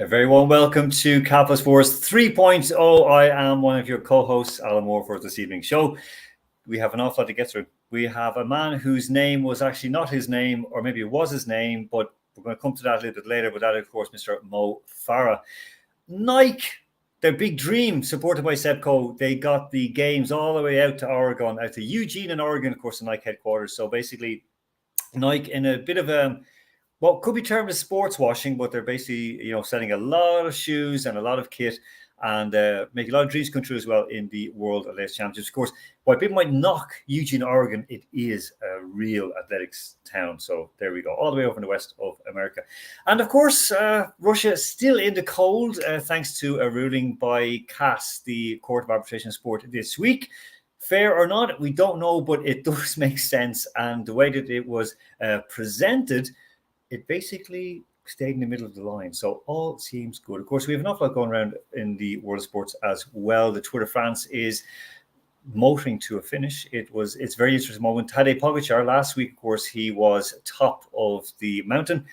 A very warm welcome to Capital Sports 3.0. I am one of your co-hosts, Alan Moore, for this evening's show. We have an awful lot to get through. We have a man whose name was actually not his name, or maybe it was his name, but we're going to come to that a little bit later. But that, of course, Mr. Mo Farah. Nike, their big dream, supported by Sebco, they got the games all the way out to Oregon, out to Eugene in Oregon, of course, the Nike headquarters. So basically, Nike in a bit of a what could be termed as sports washing, but they're basically, selling a lot of shoes and a lot of kit and making a lot of dreams come true as well in the World Athletics Championships. Of course, while people might knock Eugene, Oregon, it is a real athletics town. So there we go, all the way over in the west of America. And of course, Russia still in the cold, thanks to a ruling by CAS, the Court of Arbitration of Sport, this week. Fair or not, we don't know, but it does make sense. And the way that it was presented, it basically stayed in the middle of the line. So all seems good. Of course, we have an awful lot going around in the world of sports as well. The Tour de France is motoring to a finish. It's a very interesting moment. Tadej Pogačar, last week, of course, he was top of the mountain.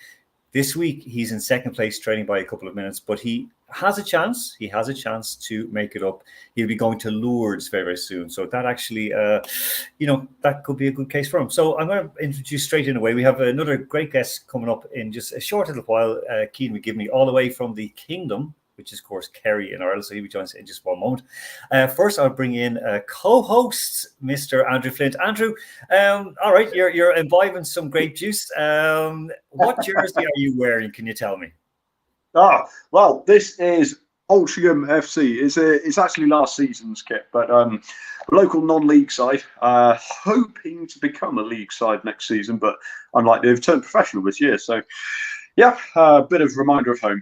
This week, he's in second place, trailing by a couple of minutes, but he has a chance. He has a chance to make it up. He'll be going to Lourdes very, very soon. So that actually, that could be a good case for him. So I'm going to introduce straight in a way. We have another great guest coming up in just a short little while. Cian McGivney, all the way from the Kingdom, which is, of course, Kerry in Ireland. So he'll be joining us in just one moment. First, I'll bring in co-host, Mr. Andrew Flint. Andrew, all right, you're imbibing some grape juice. What jersey are you wearing? Can you tell me? Well, this is Altrincham FC. It's actually last season's kit, but local non-league side, hoping to become a league side next season, but unlikely. They've turned professional this year. So, yeah, a bit of reminder of home.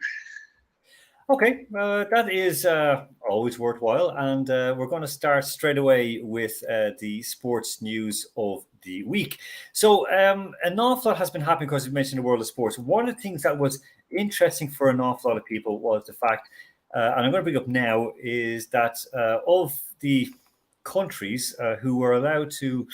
Okay, that is always worthwhile. And we're going to start straight away with the sports news of the week. So an awful lot has been happening, because we mentioned the world of sports. One of the things that was interesting for an awful lot of people was the fact, and I'm going to bring up now, is that of the countries who were allowed to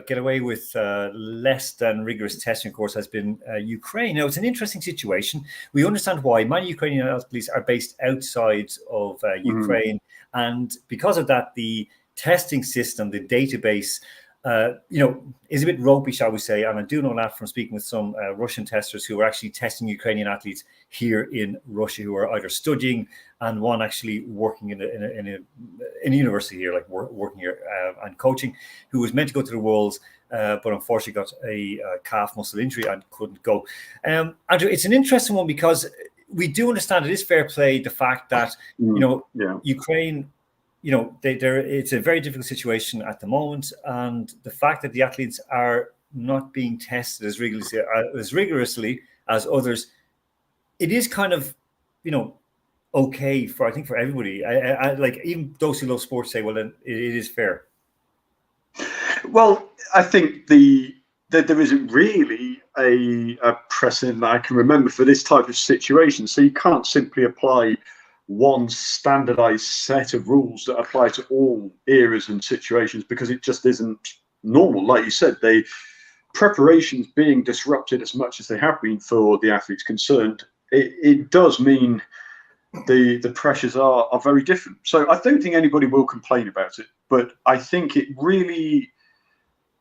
get away with less than rigorous testing, of course, has been Ukraine. Now, it's an interesting situation. We understand why. Many Ukrainian athletes are based outside of Ukraine. And because of that, the testing system, the database, is a bit ropey, shall we say. And I do know that from speaking with some Russian testers who are actually testing Ukrainian athletes here in Russia, who are either studying and one actually working in a university here, like working here and coaching, who was meant to go to the Worlds, but unfortunately got a calf muscle injury and couldn't go. Andrew, it's an interesting one, because we do understand it is fair play, the fact that, Ukraine, it's a very difficult situation at the moment, and the fact that the athletes are not being tested as rigorously as others, it is kind of, okay for, I think, for everybody. I like, even those who love sports say, well, then it is fair. Well, I think that there isn't really a precedent that I can remember for this type of situation. So you can't simply apply one standardized set of rules that apply to all eras and situations, because it just isn't normal. Like you said, preparations being disrupted as much as they have been for the athletes concerned, it does mean the pressures are very different. So I don't think anybody will complain about it, but I think it really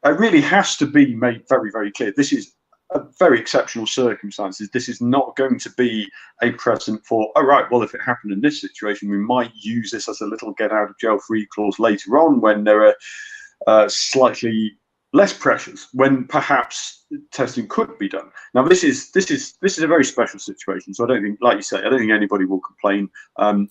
has to be made very, very clear. This is a very exceptional circumstances. This is not going to be a precedent for, if it happened in this situation, we might use this as a little get out of jail free clause later on, when there are slightly less pressures, when perhaps testing could be done. Now, this is a very special situation. So I don't think, like you say, I don't think anybody will complain.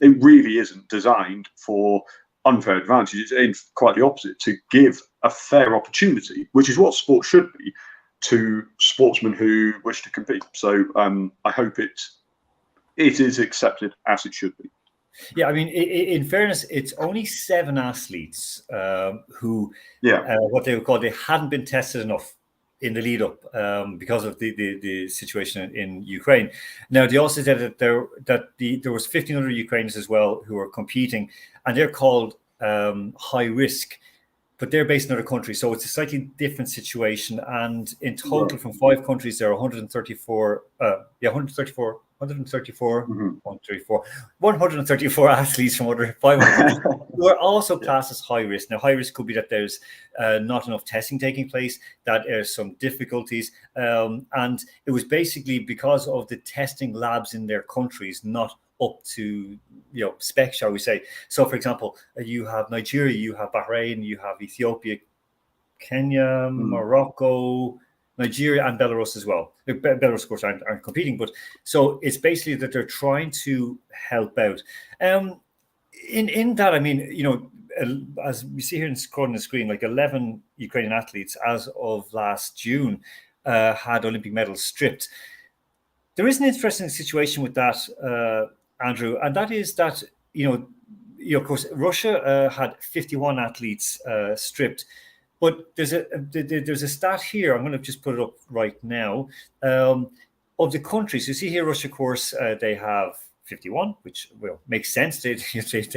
It really isn't designed for unfair advantage. It's quite the opposite, to give a fair opportunity, which is what sport should be, to sportsmen who wish to compete. So I hope it is accepted as it should be. Yeah, I mean, in fairness, it's only 7 athletes who, what they would call, they hadn't been tested enough in the lead up because of the situation in Ukraine. Now, they also said that there was 1,500 Ukrainians as well who are competing, and they're called high risk, but they're based in other countries. So it's a slightly different situation. And in total, from 5 countries, there are 134 134, Mhm. 134 athletes from over 500 countries who are also classed as high risk. Now, high risk could be that there's not enough testing taking place, that there's some difficulties, and it was basically because of the testing labs in their countries not up to spec, shall we say. So, for example, you have Nigeria, you have Bahrain, you have Ethiopia, Kenya, Morocco, Nigeria, and Belarus as well. Belarus, of course, aren't competing, but so it's basically that they're trying to help out. In that, I mean, as we see here on the screen, like 11 Ukrainian athletes as of last June had Olympic medals stripped. There is an interesting situation with that, Andrew, and that is that of course, Russia had 51 athletes stripped. But there's a stat here. I'm going to just put it up right now. Of the countries, you see here, Russia, of course, they have 51, which makes sense. They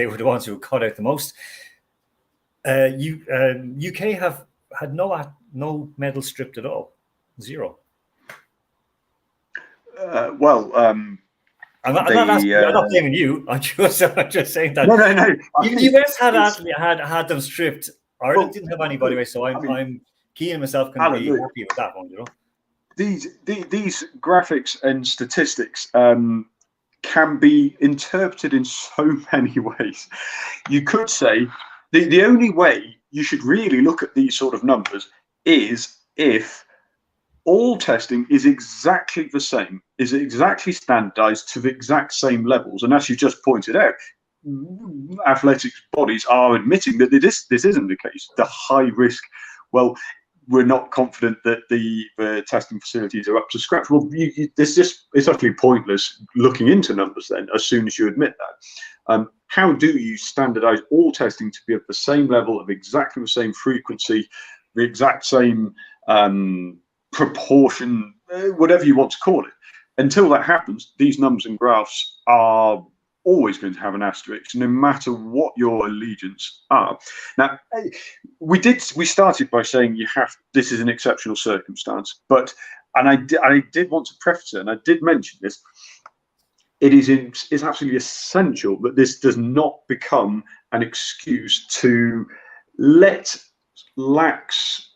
were the ones who cut out the most. UK have had no medals stripped at all, 0. I'm not blaming you. I'm just saying that. No. The US had them stripped. Ireland didn't have anybody, right? So I'm Keane and myself can be happy with that one, These graphics and statistics can be interpreted in so many ways. You could say the only way you should really look at these sort of numbers is if all testing is exactly the same, is exactly standardized to the exact same levels. And as you just pointed out, athletics bodies are admitting that this isn't the case. The high risk, well, we're not confident that the testing facilities are up to scratch. Well, it's utterly pointless looking into numbers then, as soon as you admit that. How do you standardize all testing to be at the same level, of exactly the same frequency, the exact same proportion, whatever you want to call it? Until that happens, these numbers and graphs are always going to have an asterisk, no matter what your allegiance are. Now, we started by saying this is an exceptional circumstance, and I did want to preface it, and I did mention this. It's absolutely essential that this does not become an excuse to let lax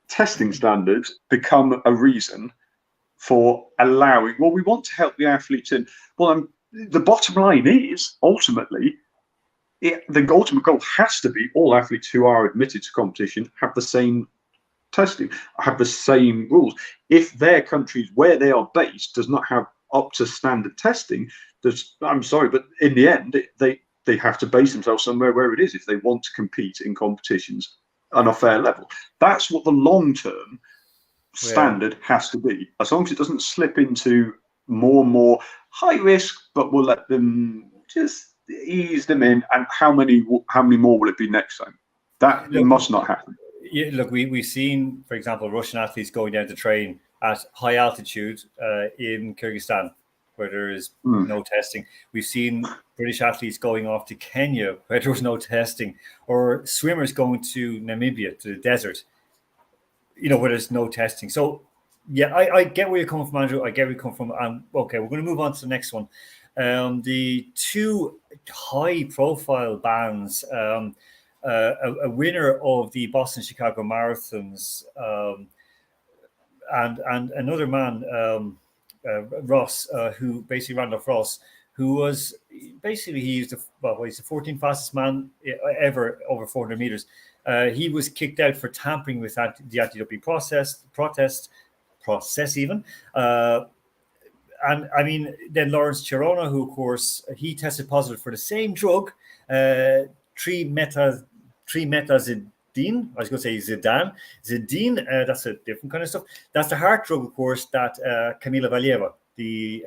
testing standards become a reason for allowing. Well, we want to help the athletes in. Well, the bottom line is ultimately, the ultimate goal has to be all athletes who are admitted to competition have the same testing, have the same rules. If their countries where they are based does not have up to standard testing, I'm sorry, but in the end, they have to base themselves somewhere where it is if they want to compete in competitions on a fair level. That's what the long-term standard has to be. As long as it doesn't slip into more and more high risk, but we'll let them just ease them in. And how many more will it be next time? That must not happen. Yeah, look, we've seen, for example, Russian athletes going down to train at high altitude in Kyrgyzstan, where there is no testing. We've seen British athletes going off to Kenya, where there was no testing, or swimmers going to Namibia, to the desert, where there's no testing. So, yeah, I get where you're coming from, Andrew. I get where you're coming from. Okay, we're going to move on to the next one. The two high-profile bands, a winner of the Boston Chicago marathons, and another man, Ross, who basically Randolph Ross, who was basically he's the 14th fastest man ever over 400 meters. He was kicked out for tampering with the anti-doping process even. And I mean, then Lawrence Cherona, who of course he tested positive for the same drug, trimetazidine. I was going to say Zidane. That's a different kind of stuff. That's the heart drug, of course, that Kamila Valieva, the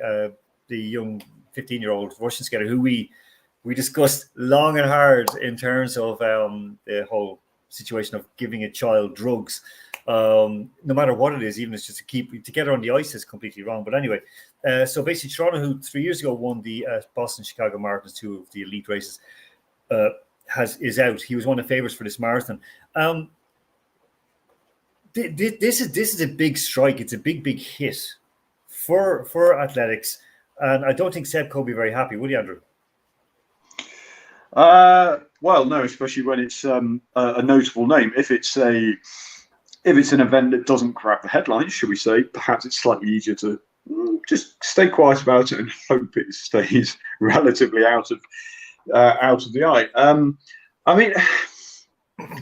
young 15-year-old Russian skater, who we discussed long and hard in terms of the whole situation of giving a child drugs, no matter what it is, even if it's just to get her on the ice, is completely wrong. But anyway, so basically, Toronto, who 3 years ago won the Boston Chicago marathons, two of the elite races, is out. He was one of the favorites for this marathon. This is a big strike. It's a big hit for athletics. And I don't think Seb will be very happy, would you, Andrew? Well, no, especially when it's a notable name. If it's an event that doesn't grab the headlines, should we say, perhaps it's slightly easier to just stay quiet about it and hope it stays relatively out of the eye. I mean,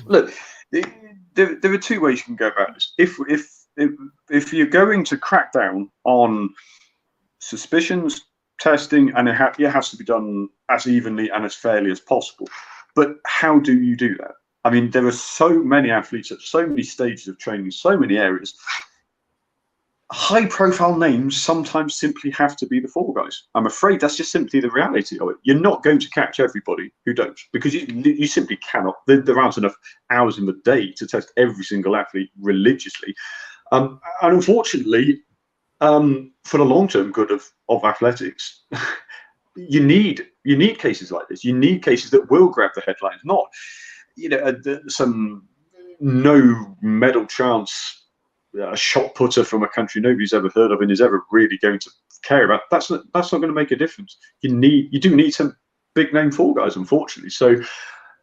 look, there are two ways you can go about this. If you're going to crack down on suspicions, testing, and it has to be done as evenly and as fairly as possible. But how do you do that? I mean, there are so many athletes at so many stages of training, so many areas. High-profile names sometimes simply have to be the fall guys. I'm afraid that's just simply the reality of it. You're not going to catch everybody who don't, because you simply cannot. There aren't enough hours in the day to test every single athlete religiously. And unfortunately, for the long-term good of athletics, you need cases like this. You need cases that will grab the headlines, not some no medal chance a shot putter from a country nobody's ever heard of and is ever really going to care about. That's not going to make a difference. You do need some big name fall guys, unfortunately. So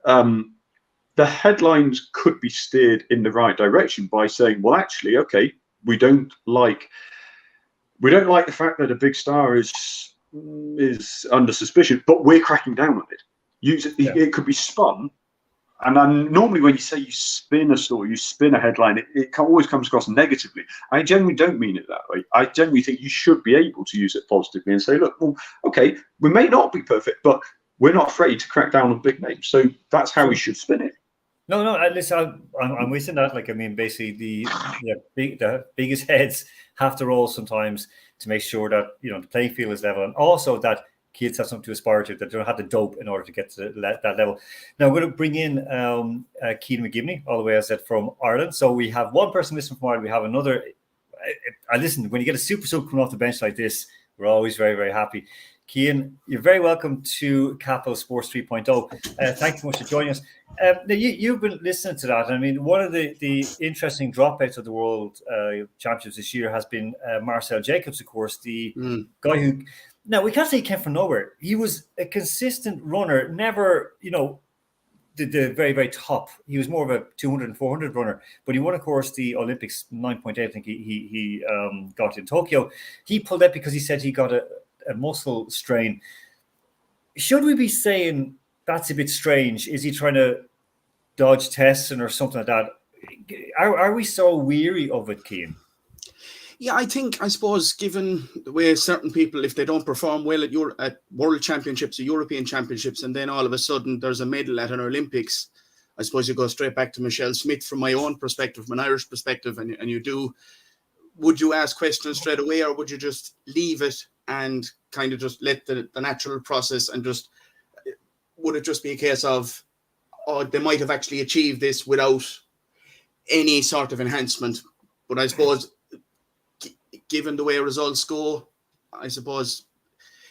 the headlines could be steered in the right direction by saying, well, actually, okay, we don't like the fact that a big star is under suspicion, but we're cracking down on it. It could be spun. And then normally when you say you spin a story, you spin a headline, it always comes across negatively. I generally don't mean it that way. I generally think you should be able to use it positively and say, look, well, okay, we may not be perfect, but we're not afraid to crack down on big names. So that's how we should spin it. No, listen, I'm wasting that. Like, I mean, basically the biggest heads have to roll sometimes to make sure that, the playing field is level, and also that kids have something to aspire to, that they don't have to dope in order to get to that level. Now, we're going to bring in Cian McGivney, all the way, as I said, from Ireland. So we have one person listening from Ireland. We have another. Listen, when you get a super sub coming off the bench like this, we're always very, very happy. Cian, you're very welcome to Capital Sports 3.0. Thank you so much for joining us. Now you've been listening to that. I mean, one of the interesting dropouts of the World Championships this year has been Marcel Jacobs, of course, the guy who. Now, we can't say he came from nowhere. He was a consistent runner, never, the very, very top. He was more of a 200 and 400 runner, but he won, of course, the Olympics 9.8. I think he got in Tokyo. He pulled out because he said he got a muscle strain. Should we be saying that's a bit strange? Is he trying to dodge testing or something like that? Are we so weary of it, Cian? Yeah, I suppose, given the way certain people, if they don't perform well at World Championships or European Championships, and then all of a sudden there's a medal at an Olympics, I suppose you go straight back to Michelle Smith from my own perspective, from an Irish perspective, and you do. Would you ask questions straight away, or would you just leave it and kind of just let the natural process, and just, would it just be a case of, they might have actually achieved this without any sort of enhancement? But I suppose, given the way results go, I suppose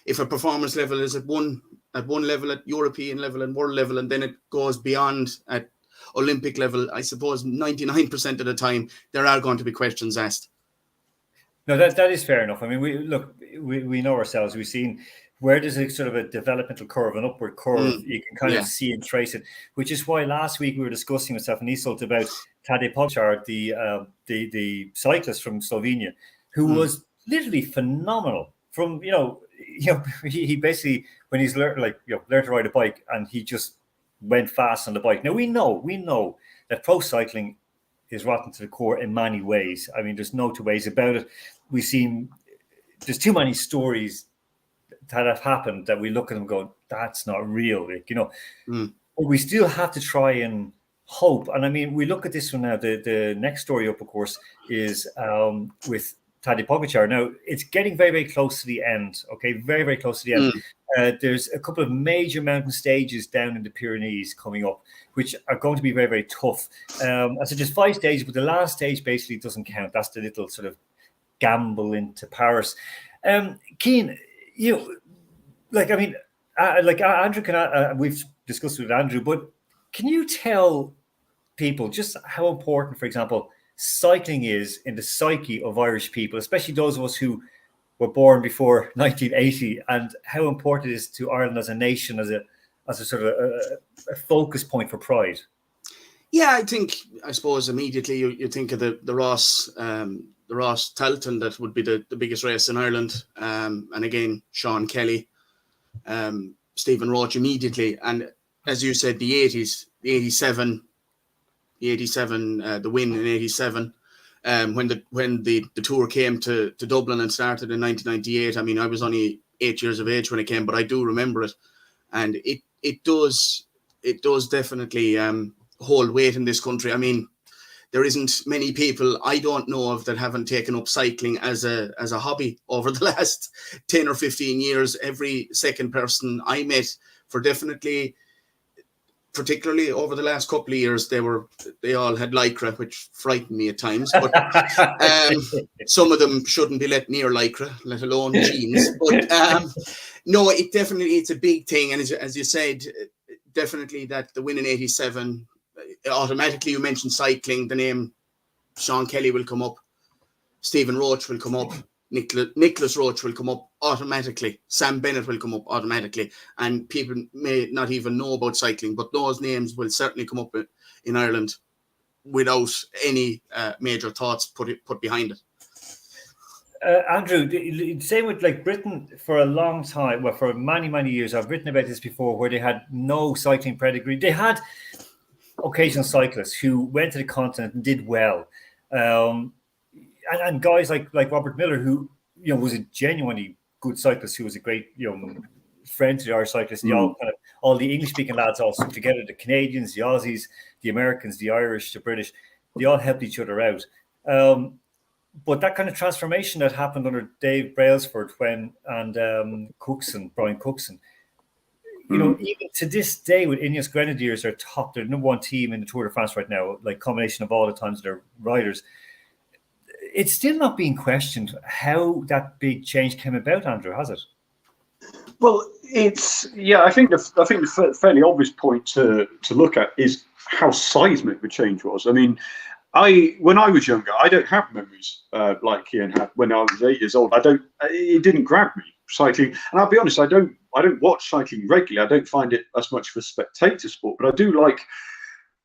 if a performance level is at one level, at European level and world level, and then it goes beyond at Olympic level, I suppose 99% of the time there are going to be questions asked. No, that is fair enough. I mean, we know ourselves. We've seen where there's a sort of a developmental curve, an upward curve. You can kind of see and trace it, which is why last week we were discussing with Stefan Isolt about Tadej Pogačar, the cyclist from Slovenia, who was literally phenomenal. From he basically, when he's learned to ride a bike, and he just went fast on the bike. Now we know that pro cycling is rotten to the core in many ways. I mean, there's no two ways about it. We've seen there's too many stories that have happened that we look at them going, that's not real, But we still have to try and hope. And I mean, we look at this one now. The next story up, of course, is with Tadej Pogačar. Now, it's getting very, very close to the end, okay? Very, very close to the end. There's a couple of major mountain stages down in the Pyrenees coming up, which are going to be very, very tough. So there's 5 stages, but the last stage basically doesn't count. That's the little sort of gamble into Paris. Cian, Andrew we've discussed with Andrew, but can you tell people just how important, for example, cycling is in the psyche of Irish people, especially those of us who were born before 1980, and how important it is to Ireland as a nation, as a sort of a focus point for pride. Yeah, I suppose immediately you think of the Ross Talton, that would be the biggest race in Ireland, and again Sean Kelly, Stephen Roach immediately, and as you said, the 80s, the 87, the win in 87, when the tour came to Dublin and started in 1998. I mean, I was only 8 years of age when it came, but I do remember it, and it does definitely hold weight in this country. I mean, there isn't many people I don't know of that haven't taken up cycling as a hobby over the last 10 or 15 years. Every second person I met, particularly over the last couple of years, they all had Lycra, which frightened me at times. But some of them shouldn't be let near Lycra, let alone jeans. But no, it's a big thing, and as you said, definitely that the win in 87. Automatically, you mentioned cycling, the name Sean Kelly will come up, Stephen Roach will come up, Nicholas Roach will come up automatically, Sam Bennett will come up automatically, and people may not even know about cycling, but those names will certainly come up in Ireland without any major thoughts put behind it. Andrew, same with like Britain for a long time, well, for many years. I've written about this before, where they had no cycling pedigree. They had occasional cyclists who went to the continent and did well, and guys like Robert Miller, who was a genuinely good cyclist, who was a great friend to the Irish cyclists. And all the English speaking lads all stuck together. The Canadians, the Aussies, the Americans, the Irish, the British, they all helped each other out. But that kind of transformation that happened under Dave Brailsford and Brian Cookson, even to this day, with Ineos Grenadiers are they're number one team in the Tour de France right now, like combination of all the times they're riders. It's still not being questioned how that big change came about, Andrew, has it? Well, I think the fairly obvious point to look at is how seismic the change was. I mean, when I was younger, I don't have memories like Ian had when I was 8 years old. It didn't grab me, cycling, and I'll be honest, I don't watch cycling regularly. I don't find it as much of a spectator sport, but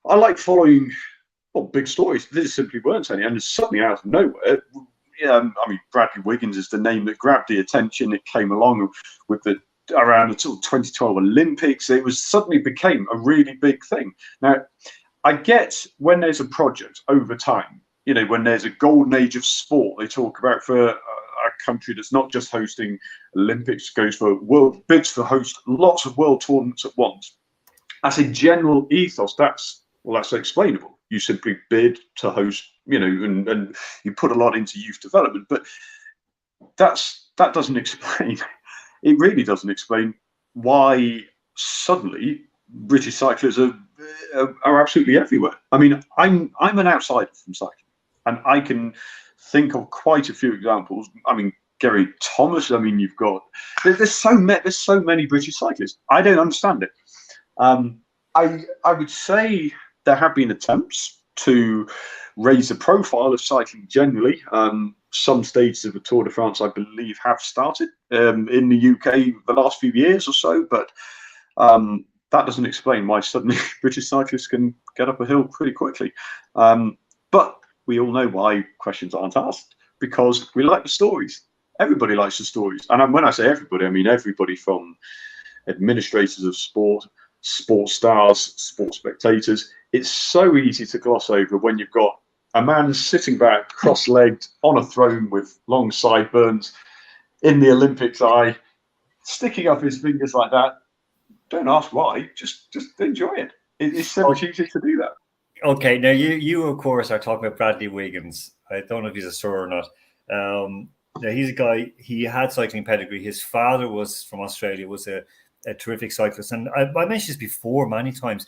I like following big stories. There simply weren't any, and suddenly out of nowhere, I mean, Bradley Wiggins is the name that grabbed the attention. It came along with around the 2012 Olympics. It suddenly became a really big thing. Now, I get when there's a project over time, when there's a golden age of sport, they talk about for a country that's not just hosting Olympics, goes for bids for host lots of world tournaments at once. As a general ethos, that's explainable. You simply bid to host, and you put a lot into youth development, but that doesn't explain. It really doesn't explain why suddenly British cyclists are absolutely everywhere. I mean, I'm an outsider from cycling, and I can think of quite a few examples. I mean, Gary Thomas. I mean, there's so many British cyclists. I don't understand it. I would say there have been attempts to raise the profile of cycling generally. Some stages of the Tour de France, I believe, have started in the UK the last few years or so, but that doesn't explain why suddenly British cyclists can get up a hill pretty quickly. But we all know why questions aren't asked, because we like the stories. Everybody likes the stories. And when I say everybody, I mean everybody from administrators of sport, sports stars, sports spectators. It's so easy to gloss over when you've got a man sitting back, cross-legged, on a throne with long sideburns, in the Olympics eye, sticking up his fingers like that. Don't ask why, just enjoy it. It's so much easier to do that. Okay, now you of course are talking about Bradley Wiggins. I don't know if he's a star or not. Now he's a guy, he had cycling pedigree. His father was from Australia, was a terrific cyclist. And I mentioned this before many times.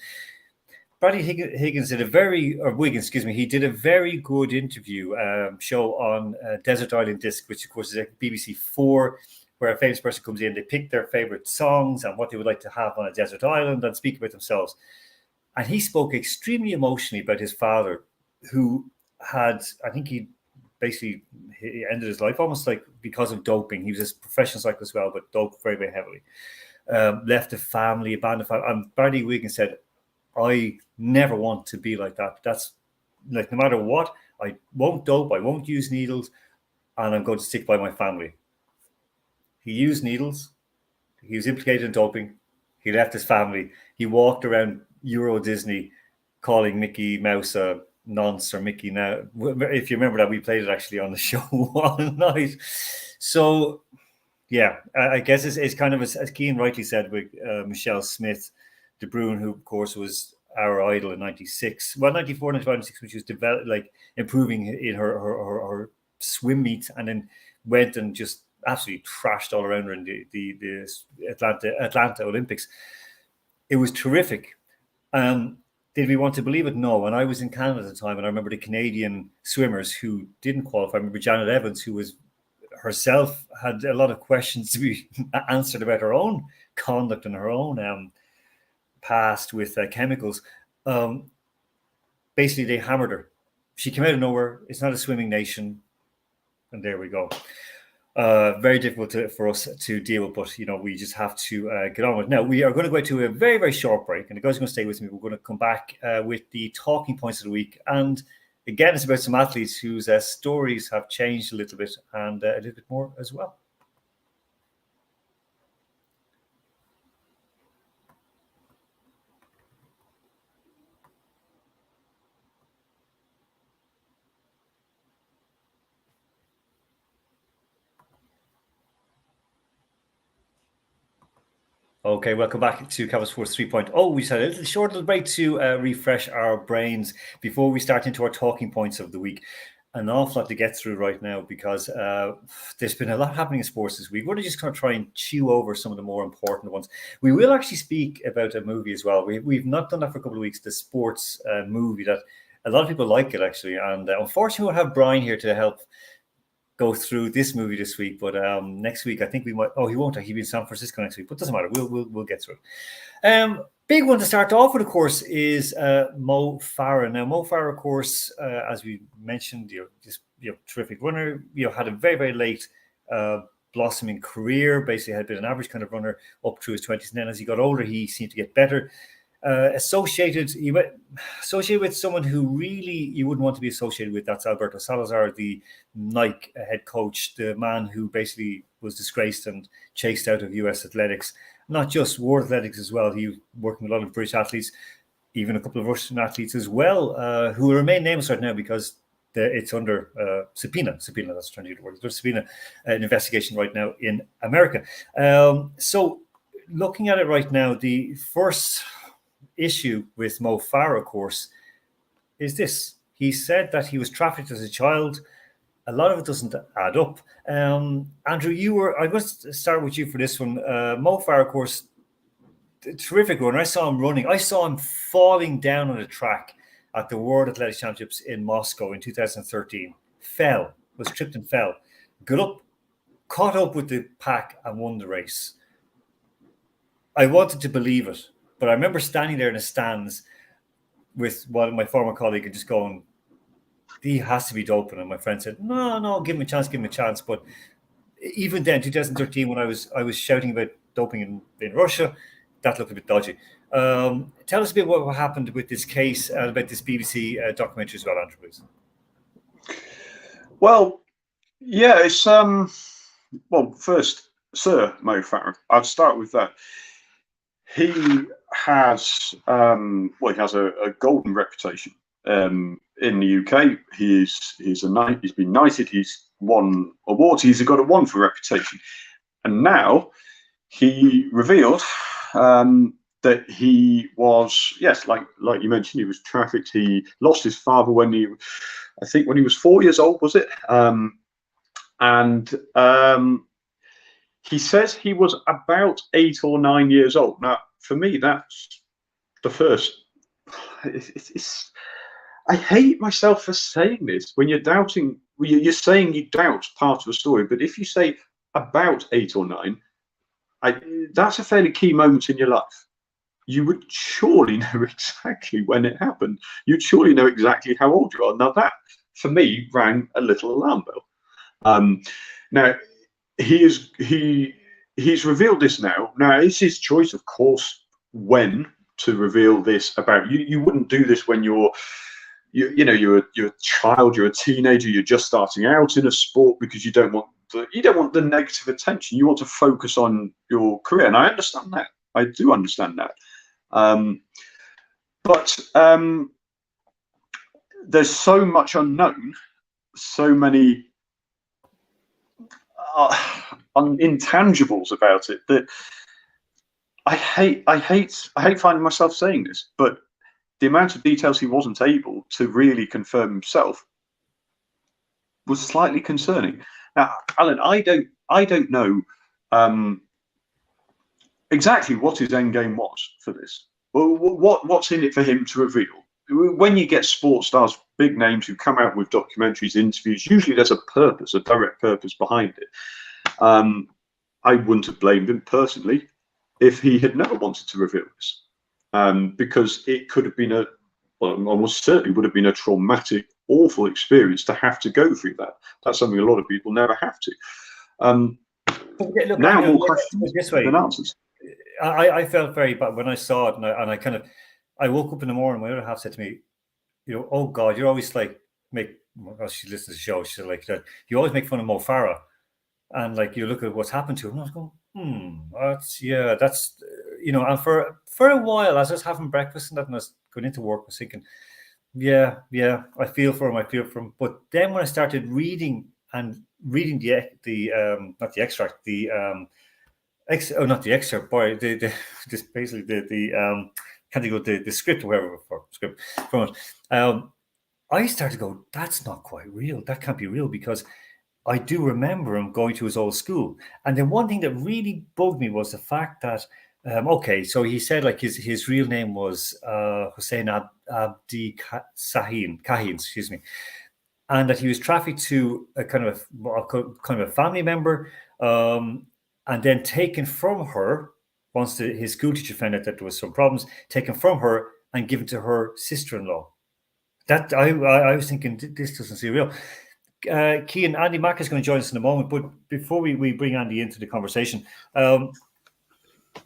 Bradley Wiggins did a very good interview show on Desert Island Disc, which of course is a BBC 4, where a famous person comes in, they pick their favorite songs and what they would like to have on a desert island and speak about themselves. And he spoke extremely emotionally about his father, who had, I think he basically he ended his life almost like because of doping. He was a professional cyclist as well, but doped very, very heavily. Left a family, abandoned family. And Barry Wigan said, I never want to be like that. That's like, no matter what, I won't dope, I won't use needles, and I'm going to stick by my family. He used needles. He was implicated in doping. He left his family. He walked around Euro Disney calling Mickey Mouse a nonce or Mickey now. If you remember that, we played it actually on the show one night. So, yeah, I guess it's kind of, as Keane rightly said, with Michelle Smith, De Bruyne, who, of course, was our idol in 96. Well, 94, 95, 96, which was improving in her swim meet, and then went and just absolutely trashed all around her in the Atlanta Olympics. It was terrific. Did we want to believe it? No. And I was in Canada at the time, and I remember the Canadian swimmers who didn't qualify. I remember Janet Evans, who was herself had a lot of questions to be answered about her own conduct and her own past with chemicals. Basically, they hammered her. She came out of nowhere. It's not a swimming nation. And there we go. Very difficult for us to deal with, but we just have to get on with it. Now, we are going to go to a very, very short break, and the guys are going to stay with me. We're going to come back with the talking points of the week. And again, it's about some athletes whose stories have changed a little bit, and a little bit more as well. Okay, welcome back to Campus Force 3.0. We just had a little break to refresh our brains before we start into our talking points of the week. An awful lot to get through right now because there's been a lot happening in sports this week. We're going to just kind of try and chew over some of the more important ones. We will actually speak about a movie as well. We've not done that for a couple of weeks, the sports movie that a lot of people like it actually. And unfortunately, we'll have Brian here to help go through this movie this week, but next week I think we might. Oh, he won't. He'll be in San Francisco next week, but doesn't matter. We'll get through it. Big one to start off with, of course, is Mo Farah. Now, Mo Farah, of course, as we mentioned, just terrific runner. Had a very, very late blossoming career. Basically, had been an average kind of runner up through his 20s, and then as he got older, he seemed to get better. Associated with someone who really you wouldn't want to be associated with. That's Alberto Salazar, the Nike head coach, the man who basically was disgraced and chased out of US athletics, not just world athletics as well. He was working with a lot of British athletes, even a couple of Russian athletes as well, who remain nameless right now because it's under subpoena. That's trying to use the word. There's subpoena, an investigation right now in America. So looking at it right now, the first issue with Mo Farah, of course, is this. He said that he was trafficked as a child. A lot of it doesn't add up. Andrew, I must start with you for this one. Mo Farah, of course, terrific runner. I saw him running. I saw him falling down on the track at the World Athletics Championships in Moscow in 2013. Was tripped and fell. Got up, caught up with the pack and won the race. I wanted to believe it. But I remember standing there in the stands with one of my former colleague and just going, he has to be doping. And my friend said, no, give him a chance. But even then, 2013, when I was shouting about doping in Russia, that looked a bit dodgy. Tell us a bit what happened with this case and about this BBC documentary as well, Andrew, please. Well, yeah, it's first, Sir Mo Farah. I'd start with that. He has a golden reputation in the UK. He's been knighted. He's won awards. He's got a wonderful reputation, and now he revealed that he was, yes, like you mentioned, he was trafficked. He lost his father when he was 4 years old, was it? He says he was about 8 or 9 years old. Now, for me, that's the first. I hate myself for saying this. When you're doubting, you're saying you doubt part of the story. But if you say about 8 or 9, that's a fairly key moment in your life. You would surely know exactly when it happened. You'd surely know exactly how old you are. Now, that for me, rang a little alarm bell. Now, he's revealed this now. Now, it's his choice, of course, when to reveal this about you. You wouldn't do this when you're a child, you're a teenager, you're just starting out in a sport, because you don't want the negative attention. You want to focus on your career, and I understand that. I do understand that. But there's so much unknown, so many intangibles about it that I hate finding myself saying this, but the amount of details he wasn't able to really confirm himself was slightly concerning. Now, Alan, I don't know exactly what his end game was for this. Well, what's in it for him to reveal? When you get sports stars, big names who come out with documentaries, interviews, usually there's a purpose, a direct purpose behind it. I wouldn't have blamed him personally if he had never wanted to reveal this, because it could have been almost certainly would have been a traumatic, awful experience to have to go through that. That's something a lot of people never have to. Look, now more questions this way. than answers. I felt very bad when I saw it, and I woke up in the morning. My other half said to me, "Oh God, you're always like she listens to the show. She's like that. You always make fun of Mo Farah, and like you look at what's happened to him." And I was going, that's And for a while, as I was having breakfast and that, and I was going into work, I was thinking, yeah, I feel for him. But then when I started reading the not the extract, not the excerpt, boy, the can't think of the script or whatever script from it. I started to go, that's not quite real. That can't be real, because I do remember him going to his old school. And then one thing that really bugged me was the fact that, so he said like his real name was Hussein Abdi Kahin, excuse me, and that he was trafficked to a kind of a family member, and then taken from her once his school teacher found out that there was some problems, taken from her and given to her sister-in-law. That I was thinking, this doesn't seem real. Cian, Andy Mack is going to join us in a moment, but before we bring Andy into the conversation,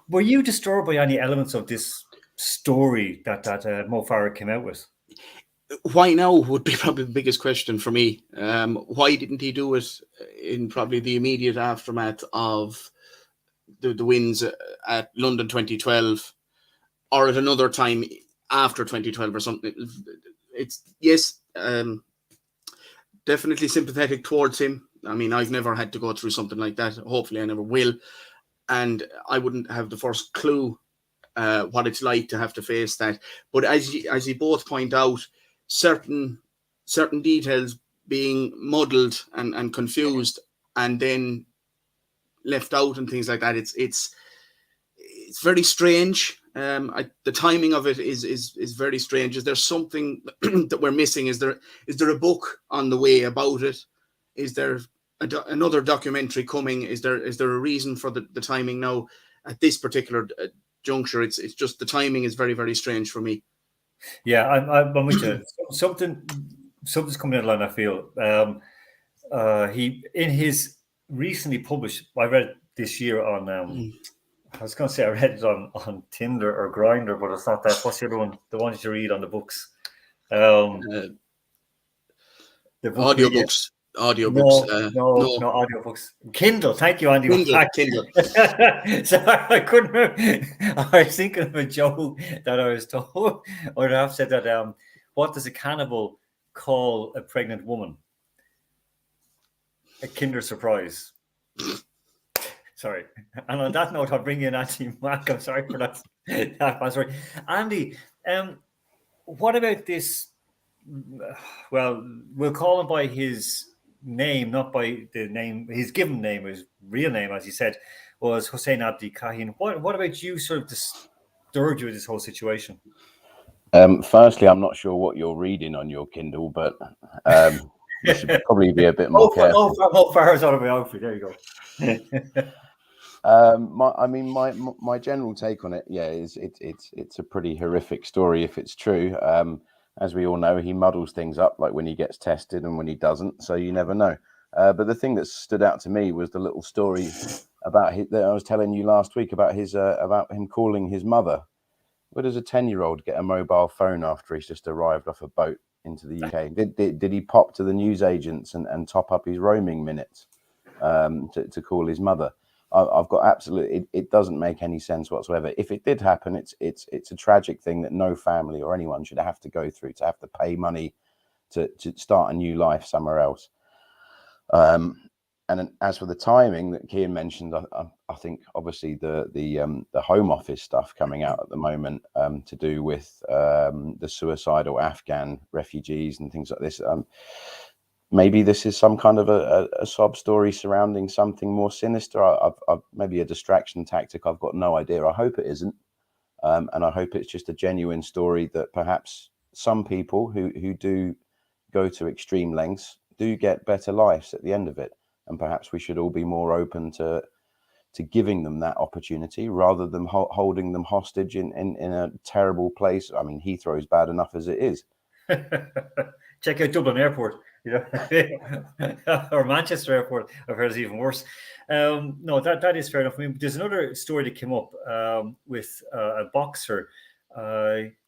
were you disturbed by any elements of this story that Mo Farah came out with? Why now would be probably the biggest question for me. Why didn't he do it in probably the immediate aftermath of the wins at London 2012, or at another time after 2012 or something? It's definitely sympathetic towards him. I mean, I've never had to go through something like that. Hopefully I never will. And I wouldn't have the first clue what it's like to have to face that. But as you both point out, certain details being muddled and confused and then left out and things like that, it's very strange. The timing of it is very strange. Is there something that we're missing? Is there a book on the way about it? Is there another documentary coming? Is there a reason for the timing now at this particular juncture? It's just the timing is very, very strange for me. Yeah, I'm with you. Something's coming out of line, I feel. He, in his recently published, I read it this year on I was going to say I read it on Tinder or Grindr, but it's not that. What's the other one? The one you read on the books. The book audiobooks. No, audiobooks. Kindle. Thank you, Andy. Kindle. So I couldn't remember. I was thinking of a joke that I was told, or I've said that. What does a cannibal call a pregnant woman? A Kinder Surprise. Sorry. And on that note, I'll bring in Andy Mack. I'm sorry for that. I'm sorry. Andy, what about this? Well, we'll call him by his name, not by the name, his given name, his real name, as he said, was Hussein Abdi Kahin. What about you sort of disturbed you with this whole situation? Firstly, I'm not sure what you're reading on your Kindle, but you should probably be a bit more careful. Farah's autobiography. There you go. My general take on it, is it's a pretty horrific story if it's true, as we all know, he muddles things up, like when he gets tested and when he doesn't. So you never know. But the thing that stood out to me was the little story about that I was telling you last week about about him calling his mother. Where does a 10-year-old get a mobile phone after he's just arrived off a boat into the UK? Did he pop to the newsagents and top up his roaming minutes to call his mother? I've got absolutely. It doesn't make any sense whatsoever. If it did happen, it's a tragic thing that no family or anyone should have to go through, to have to pay money to start a new life somewhere else. And then as for the timing that Cian mentioned, I think obviously the Home Office stuff coming out at the moment to do with the suicidal Afghan refugees and things like this. Maybe this is some kind of a sob story surrounding something more sinister. I've maybe a distraction tactic. I've got no idea. I hope it isn't, and I hope it's just a genuine story that perhaps some people who do go to extreme lengths do get better lives at the end of it. And perhaps we should all be more open to giving them that opportunity rather than holding them hostage in a terrible place. I mean, Heathrow is bad enough as it is. Check out Dublin Airport, or Manchester Airport. I've heard it's even worse. No, that is fair enough. I mean, there's another story that came up with a boxer,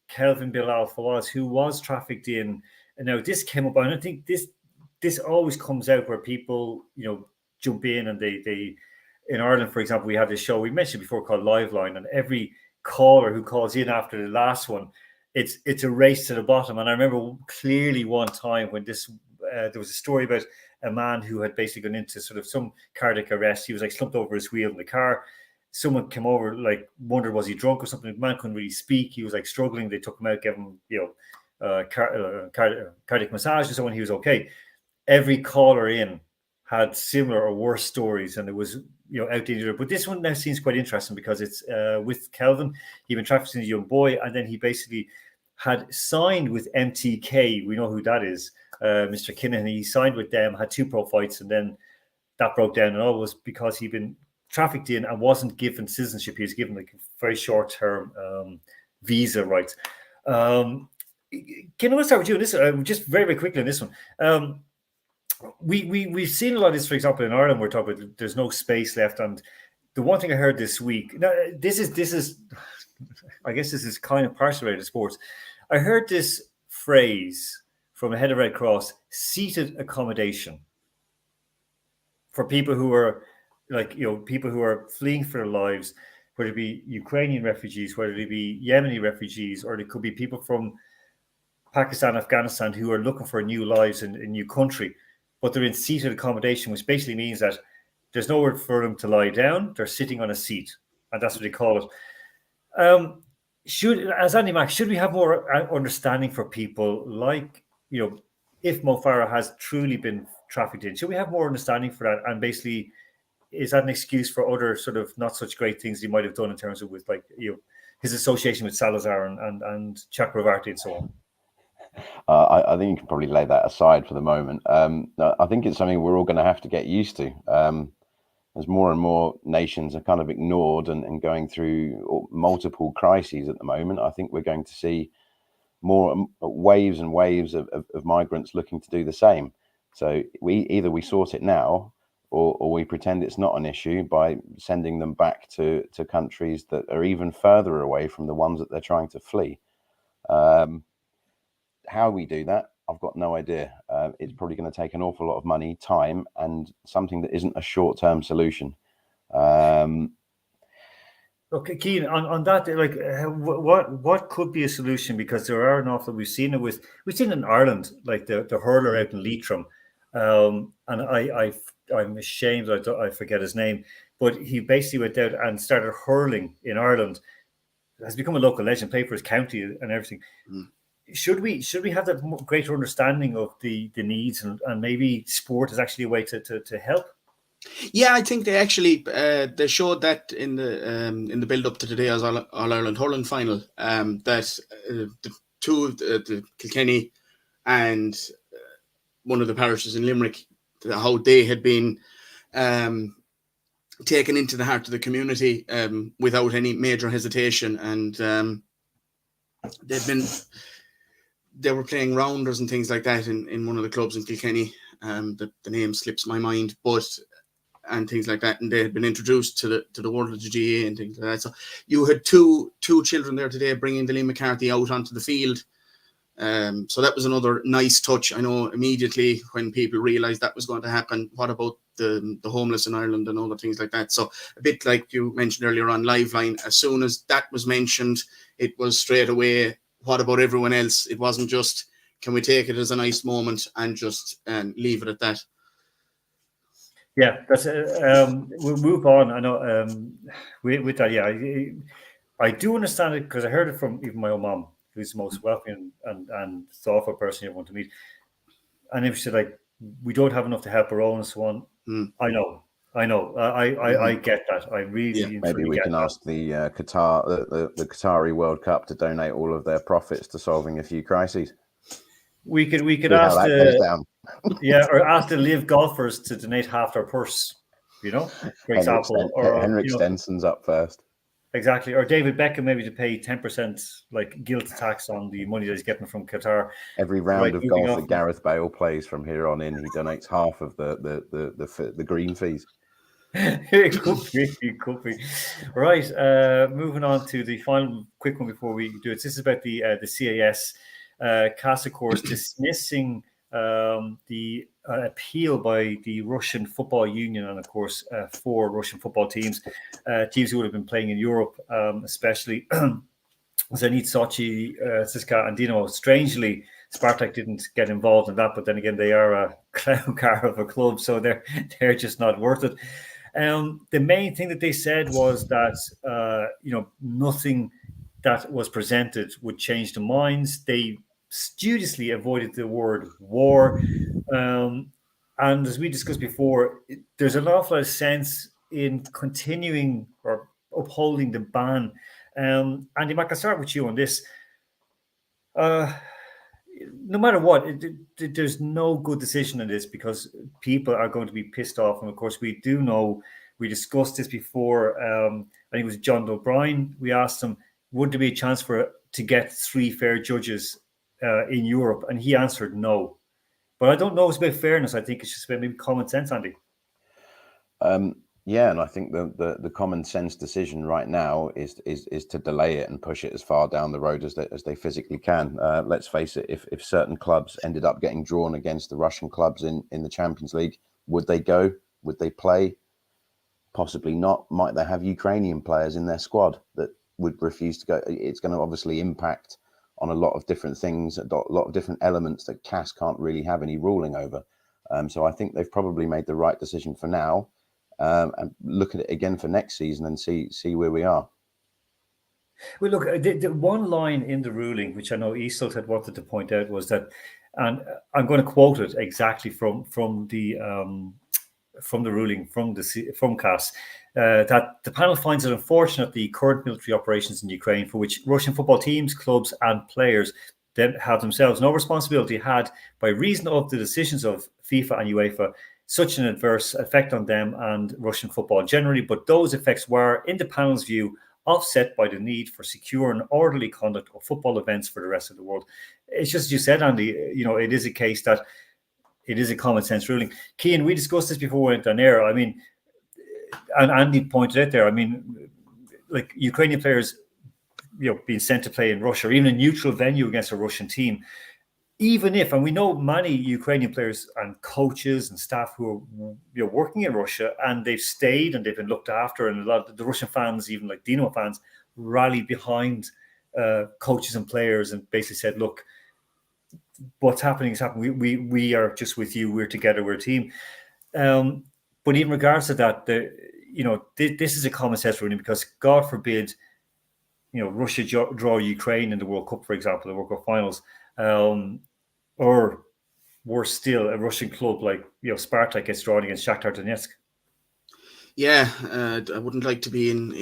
Kelvin Bilal Fawaz, who was trafficked in. And now this came up, and I think this always comes out where people, jump in, and they in Ireland, for example, we have this show we mentioned before called Liveline, and every caller who calls in after the last one, it's a race to the bottom. And I remember clearly one time when there was a story about a man who had basically gone into sort of some cardiac arrest. He was like slumped over his wheel in the car. Someone came over, like wondered was he drunk or something. The man couldn't really speak. He was like struggling. They took him out, gave him cardiac massage and so on. He was okay. Every caller in had similar or worse stories, and it was outdated. But this one now seems quite interesting because it's with Kelvin. He'd been trafficked as a young boy, and then he basically had signed with MTK. We know who that is, Mr. Kinahan. He signed with them, had 2 pro fights, and then that broke down. And all was because he'd been trafficked in and wasn't given citizenship. He was given like very short-term visa rights. Can I start with you on this? Just very, very quickly on this one. We've seen a lot of this, for example, in Ireland. We're talking about there's no space left, and the one thing I heard this week. Now, this is, I guess this is kind of partially related to sports. I heard this phrase from the head of Red Cross: seated accommodation for people who are people who are fleeing for their lives, whether it be Ukrainian refugees, whether it be Yemeni refugees, or it could be people from Pakistan, Afghanistan who are looking for new lives in a new country. But they're in seated accommodation, which basically means that there's nowhere for them to lie down. They're sitting on a seat, and that's what they call it. As Andy Mack, should we have more understanding for people like, if Mo Farah has truly been trafficked in, should we have more understanding for that? And basically, is that an excuse for other sort of not such great things he might have done in terms of with his association with Salazar and Chakravarti and so on? I think you can probably lay that aside for the moment. I think it's something we're all going to have to get used to. As more and more nations are kind of ignored and going through multiple crises at the moment, I think we're going to see more waves and waves of migrants looking to do the same. So we sort it now, or we pretend it's not an issue by sending them back to countries that are even further away from the ones that they're trying to flee. How we do that, I've got no idea. It's probably going to take an awful lot of money, time, and something that isn't a short-term solution. Okay, Cian, on that, what could be a solution? Because there are an awful. We've seen it in Ireland, like the hurler out in Leitrim, and I'm ashamed I forget his name, but he basically went out and started hurling in Ireland. It has become a local legend, played for his county and everything. Should we have that greater understanding of the needs and maybe sport is actually a way to help? Yeah, I think they actually they showed that in the build up to today's All Ireland hurling final, that the two of the Kilkenny and one of the parishes in Limerick, how they had been taken into the heart of the community without any major hesitation, and they've been they were playing rounders and things like that in one of the clubs in Kilkenny. The name slips my mind, and things like that, and they had been introduced to the world of the GAA and things like that. So you had two children there today bringing the Lee McCarthy out onto the field. So that was another nice touch. I know immediately when people realised that was going to happen, what about the homeless in Ireland and other things like that? So a bit like you mentioned earlier on Liveline, as soon as that was mentioned, it was straight away, what about everyone else? It wasn't just, can we take it as a nice moment and just leave it at that? Yeah, that's we'll move on. I know with that, yeah, I do understand it because I heard it from even my own mom, who's the most welcoming and thoughtful person you want to meet. And if she said, like, we don't have enough to help our own and so on, I know. I get that. I really maybe we can ask the the Qatari World Cup to donate all of their profits to solving a few crises. We could See ask how that goes down. or ask the live golfers to donate half their purse, for example. Henrik Stenson's up first. Exactly. Or David Beckham maybe to pay 10% like guilt tax on the money that he's getting from Qatar. Every round of golf that Gareth Bale plays from here on in, he donates half of the green fees. It could be. Right. Moving on to the final quick one before we do it. This is about the CAS. CAS, of course, dismissing the appeal by the Russian Football Union and, of course, 4 Russian football teams who would have been playing in Europe, especially Zenit, Sochi, CSKA and Dinamo. Strangely, Spartak didn't get involved in that, but then again, they are a clown car of a club, so they're just not worth it. The main thing that they said was that nothing that was presented would change the minds. They studiously avoided the word war. And as we discussed before, there's an awful lot of sense in continuing or upholding the ban. Andy, Mac, I'll start with you on this. No matter what, there's no good decision in this because people are going to be pissed off. And of course, we do know, we discussed this before. I think it was John O'Brien. We asked him, would there be a chance to get 3 fair judges in Europe? And he answered no. But I don't know if it's about fairness. I think it's just about maybe common sense, Andy. Yeah, and I think the common sense decision right now is to delay it and push it as far down the road as they physically can. Let's face it, if certain clubs ended up getting drawn against the Russian clubs in the Champions League, would they go? Would they play? Possibly not. Might they have Ukrainian players in their squad that would refuse to go? It's going to obviously impact on a lot of different things, a lot of different elements that CAS can't really have any ruling over. So I think they've probably made the right decision for now. And look at it again for next season and see where we are. Well, look, the one line in the ruling, which I know Eastelt had wanted to point out, was that, and I'm going to quote it exactly from the ruling from CAS, that the panel finds it unfortunate the current military operations in Ukraine, for which Russian football teams, clubs, and players that have themselves no responsibility, had, by reason of the decisions of FIFA and UEFA, such an adverse effect on them and Russian football generally, but those effects were, in the panel's view, offset by the need for secure and orderly conduct of football events for the rest of the world. It's just as you said, Andy, it is a case that it is a common sense ruling. Cian, we discussed this before we went on air. I mean, and Andy pointed out there, I mean, like Ukrainian players, being sent to play in Russia, or even a neutral venue against a Russian team, even if, and we know many Ukrainian players and coaches and staff who are working in Russia, and they've stayed and they've been looked after, and a lot of the Russian fans, even like Dinamo fans, rallied behind coaches and players and basically said, look, what's happening is happening. We are just with you. We're together. We're a team. But in regards to that, this is a common sense ruling because God forbid, Russia draw Ukraine in the World Cup, for example, the World Cup finals, or worse still, a Russian club like Spartak gets drawn against Shakhtar Donetsk. Yeah, I wouldn't like to be in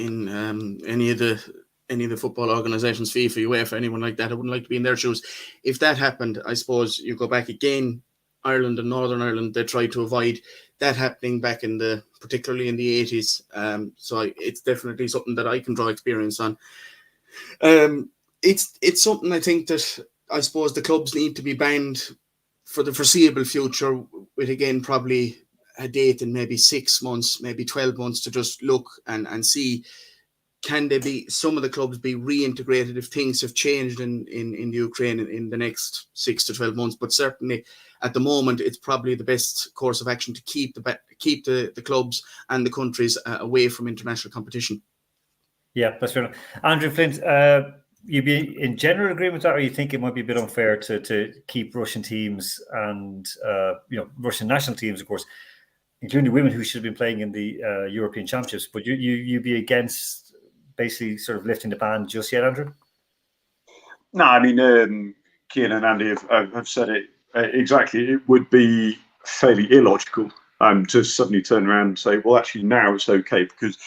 any of the football organisations, FIFA, UEFA, anyone like that. I wouldn't like to be in their shoes. If that happened, I suppose you go back again, Ireland and Northern Ireland, they tried to avoid that happening back particularly in the 80s. So it's definitely something that I can draw experience on. It's something I think that I suppose the clubs need to be banned for the foreseeable future, with again probably a date in maybe 6 months, maybe 12 months, to just look and see, can they be, some of the clubs be reintegrated if things have changed in the Ukraine in the next 6 to 12 months. But certainly at the moment, it's probably the best course of action to keep the clubs and the countries away from international competition. Yeah, that's fair enough. Andrew Flint, you be in general agreement with that, or you think it might be a bit unfair to keep Russian teams and Russian national teams, of course, including the women who should have been playing in the European Championships, but you be against basically sort of lifting the ban just yet, Andrew? No, I mean, Kian and Andy have said it exactly. It would be fairly illogical to suddenly turn around and say, well, actually now it's okay, because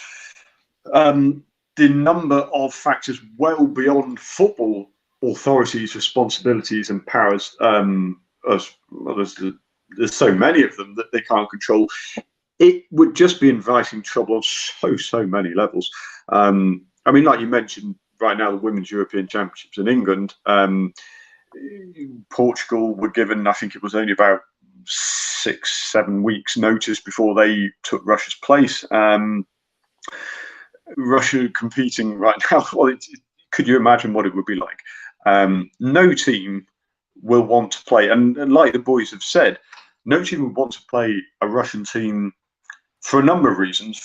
the number of factors well beyond football authorities' responsibilities and powers, there's so many of them that they can't control. It would just be inviting trouble on so many levels. I mean, like you mentioned, right now the Women's European Championships in England, Portugal were given, I think it was only about 6-7 weeks notice before they took Russia's place. Russia competing right now, well, could you imagine what it would be like? No team will want to play, and like the boys have said, no team would want to play a Russian team for a number of reasons.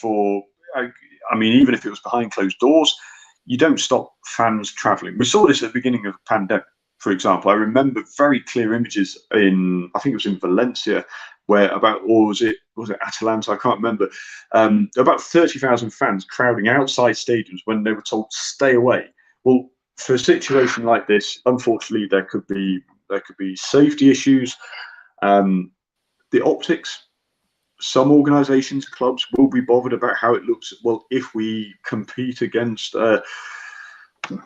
I mean, even if it was behind closed doors, you don't stop fans travelling. We saw this at the beginning of the pandemic, for example. I remember very clear images I think it was in Valencia, where or was it Atalanta? I can't remember. About 30,000 fans crowding outside stadiums when they were told to stay away. Well, for a situation like this, unfortunately, there could be safety issues. The optics. Some organisations, clubs, will be bothered about how it looks. Well, if we compete against,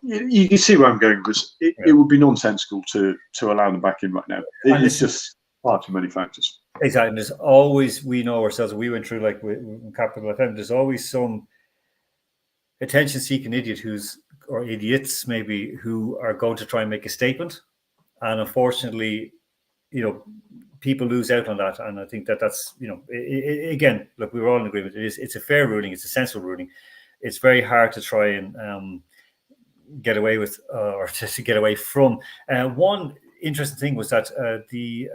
you see where I'm going with this. It would be nonsensical to allow them back in right now. It's just far too many factors. Exactly. And there's always, we know ourselves, we went through like with Capital FM, there's always some attention-seeking idiot or idiots maybe, who are going to try and make a statement. And unfortunately, people lose out on that, and I think that's again, look, we were all in agreement. It's a fair ruling, it's a sensible ruling. It's very hard to try and get away with or to get away from. One interesting thing was that the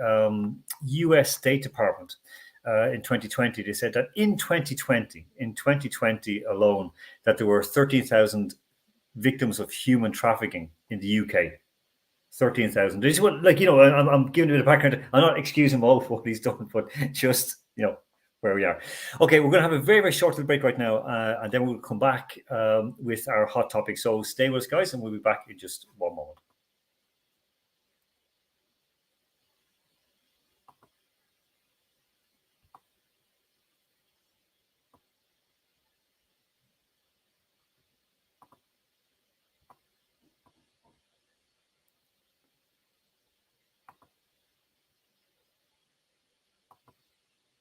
U.S. State Department in 2020, they said that in 2020 alone, that there were 13,000 victims of human trafficking in the UK. 13,000. I'm giving a bit of background. I'm not excusing Mo for what he's done, but just where we are. Okay, we're going to have a very, very short little break right now, and then we'll come back with our hot topic. So stay with us, guys, and we'll be back in just one moment.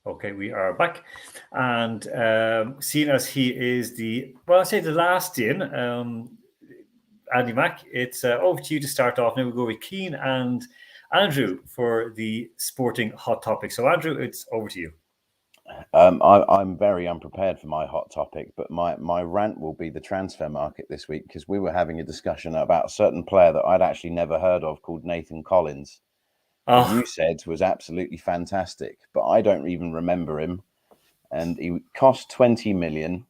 Okay, we are back, and seeing as he is the last in, Andy Mack, it's over to you to start off. Now we'll go with Keane and Andrew for the sporting hot topic. So Andrew, it's over to you. I'm very unprepared for my hot topic, but my rant will be the transfer market this week, because we were having a discussion about a certain player that I'd actually never heard of called Nathan Collins. You said was absolutely fantastic, but I don't even remember him. And he cost 20 million,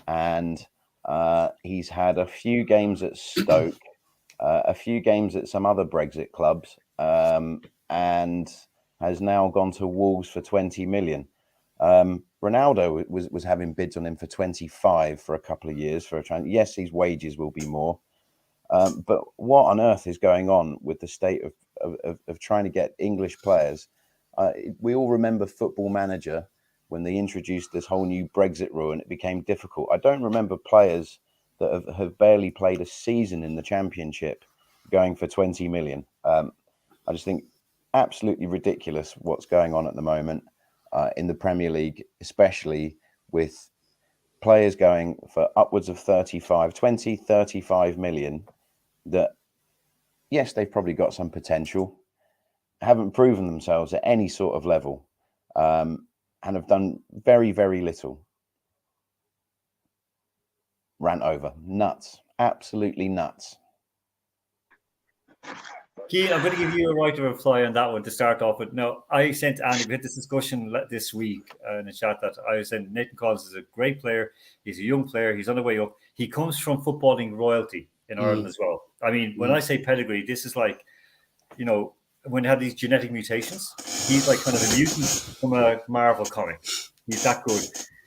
and he's had a few games at Stoke, a few games at some other Brexit clubs, and has now gone to Wolves for 20 million. Ronaldo was having bids on him for 25 for a couple of years for a transfer. Yes, his wages will be more. But what on earth is going on with the state of trying to get English players? We all remember Football Manager when they introduced this whole new Brexit rule and it became difficult. I don't remember players that have barely played a season in the Championship going for 20 million. I just think absolutely ridiculous what's going on at the moment in the Premier League, especially with players going for upwards of 35 million that yes, they've probably got some potential, haven't proven themselves at any sort of level, and have done very, very little. Rant over. Nuts. Absolutely nuts. Keane, I'm going to give you a right to reply on that one to start off with. No, I sent Andy, we had this discussion this week in the chat that I was saying Nathan Collins is a great player. He's a young player. He's on the way up. He comes from footballing royalty in Ireland as well. I mean, when I say pedigree, this is like, you know, when you have these genetic mutations, he's like kind of a mutant from a Marvel comic. He's that good.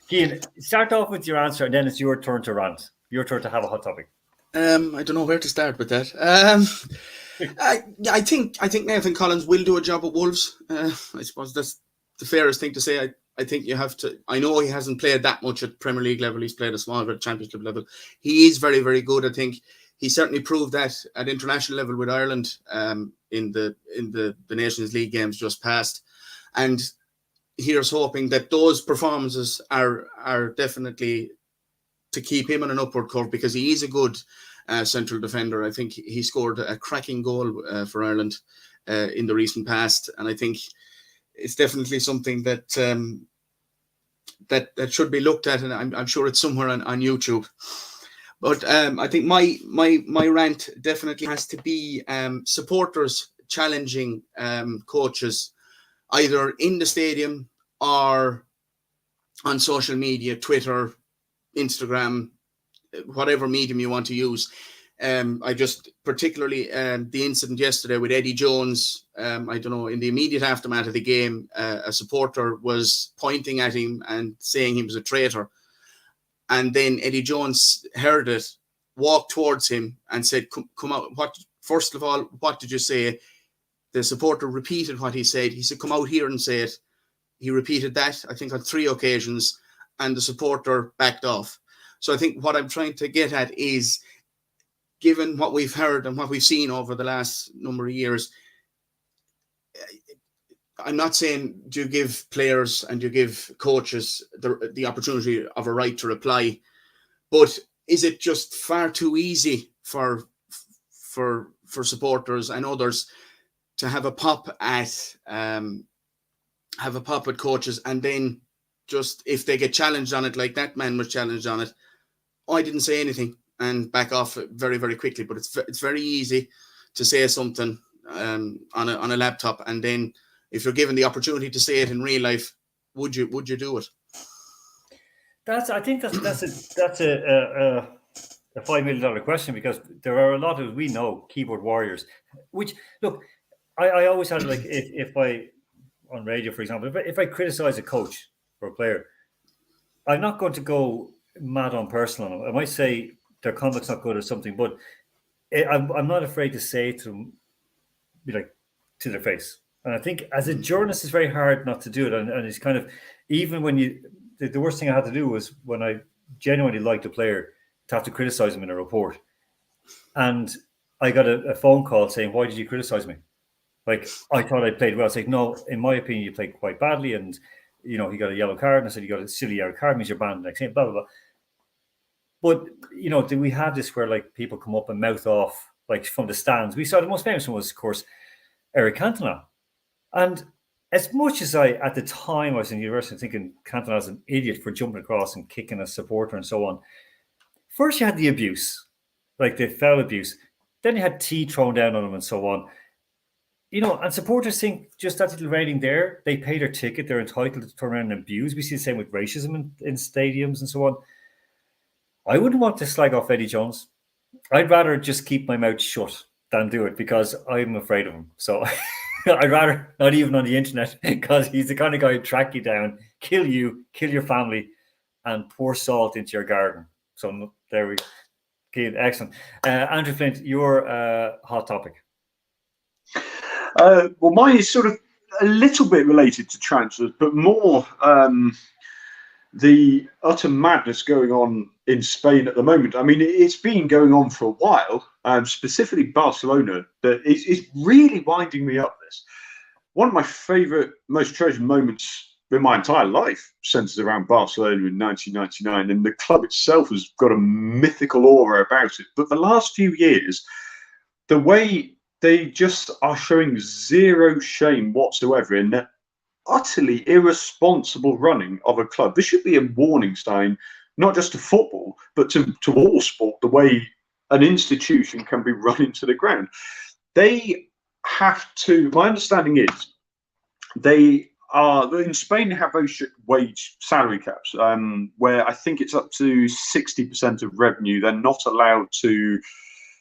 Keane, start off with your answer, and then it's your turn to rant. Your turn to have a hot topic. I don't know where to start with that. I think Nathan Collins will do a job at Wolves. I suppose that's the fairest thing to say. I think you have to. I know he hasn't played that much at Premier League level. He's played a small bit at Championship level. He is very, very good. I think he certainly proved that at international level with Ireland in the Nations League games just past. And here's hoping that those performances are definitely to keep him on an upward curve, because he is a good central defender. I think he scored a cracking goal for Ireland in the recent past, and I think it's definitely something that that should be looked at, and I'm sure it's somewhere on YouTube. But I think my rant definitely has to be supporters challenging coaches, either in the stadium or on social media, Twitter, Instagram, whatever medium you want to use. I just particularly the incident yesterday with Eddie Jones. I don't know, in the immediate aftermath of the game, a supporter was pointing at him and saying he was a traitor. And then Eddie Jones heard it, walked towards him and said, come out. First of all, what did you say? The supporter repeated what he said. He said, come out here and say it. He repeated that, I think, on 3 occasions, and the supporter backed off. So I think what I'm trying to get at is, given what we've heard and what we've seen over the last number of years, I'm not saying do you give players and you give coaches the opportunity of a right to reply, but is it just far too easy for supporters and others to have a pop at coaches, and then just if they get challenged on it, like that man was challenged on it, I didn't say anything, and back off very, very quickly. But it's very easy to say something on a laptop, and then if you're given the opportunity to say it in real life, would you do it? I think that's a $5 million question, because there are a lot of, we know, keyboard warriors. Which, look, I always had, like, if I on radio, for example, if I criticize a coach or a player, I'm not going to go mad on personal on them. I might say their conduct's not good or something, but I'm not afraid to say it to them, to their face. And I think as a journalist, it's very hard not to do it. And it's kind of, even when the worst thing I had to do was when I genuinely liked a player, to have to criticize him in a report. And I got a phone call saying, why did you criticize me? Like, I thought I played well. It's like, no, in my opinion, you played quite badly. And, he got a yellow card. And I said, you got a silly yellow card, means you're banned the next game, blah, blah, blah. But, do we have this where, like, people come up and mouth off, like, from the stands? We saw the most famous one was, of course, Eric Cantona. And as much as at the time I was in university thinking Cantona was an idiot for jumping across and kicking a supporter and so on, first you had the abuse, like the foul abuse. Then you had tea thrown down on him and so on. And supporters think just that little rating there, they pay their ticket, they're entitled to turn around and abuse. We see the same with racism in stadiums and so on. I wouldn't want to slag off Eddie Jones. I'd rather just keep my mouth shut than do it, because I'm afraid of him. So I'd rather not even on the internet, because he's the kind of guy who'd track you down, kill you, kill your family, and pour salt into your garden. So there we go. Okay, excellent. Andrew Flint, your hot topic. Well, mine is sort of a little bit related to transfers, but more the utter madness going on in Spain at the moment. I mean, it's been going on for a while, specifically Barcelona, that is really winding me up. This one of my favourite, most treasured moments in my entire life centres around Barcelona in 1999, and the club itself has got a mythical aura about it. But the last few years, the way they just are showing zero shame whatsoever in their utterly irresponsible running of a club. This should be a warning sign, not just to football, but to all sport, the way an institution can be run into the ground. They have to, my understanding is, they are, in Spain, they have very strict wage salary caps, where I think it's up to 60% of revenue. They're not allowed to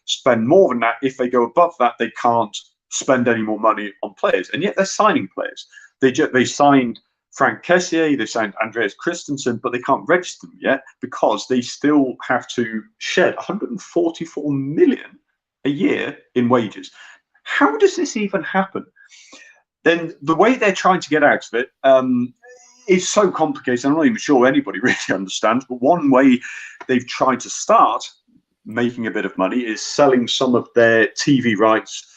spend more than that. If they go above that, they can't spend any more money on players. And yet they're signing players. They signed Frank Kessié, they signed Andreas Christensen, but they can't register them yet because they still have to shed 144 million a year in wages. How does this even happen? Then the way they're trying to get out of it is so complicated. I'm not even sure anybody really understands. But one way they've tried to start making a bit of money is selling some of their TV rights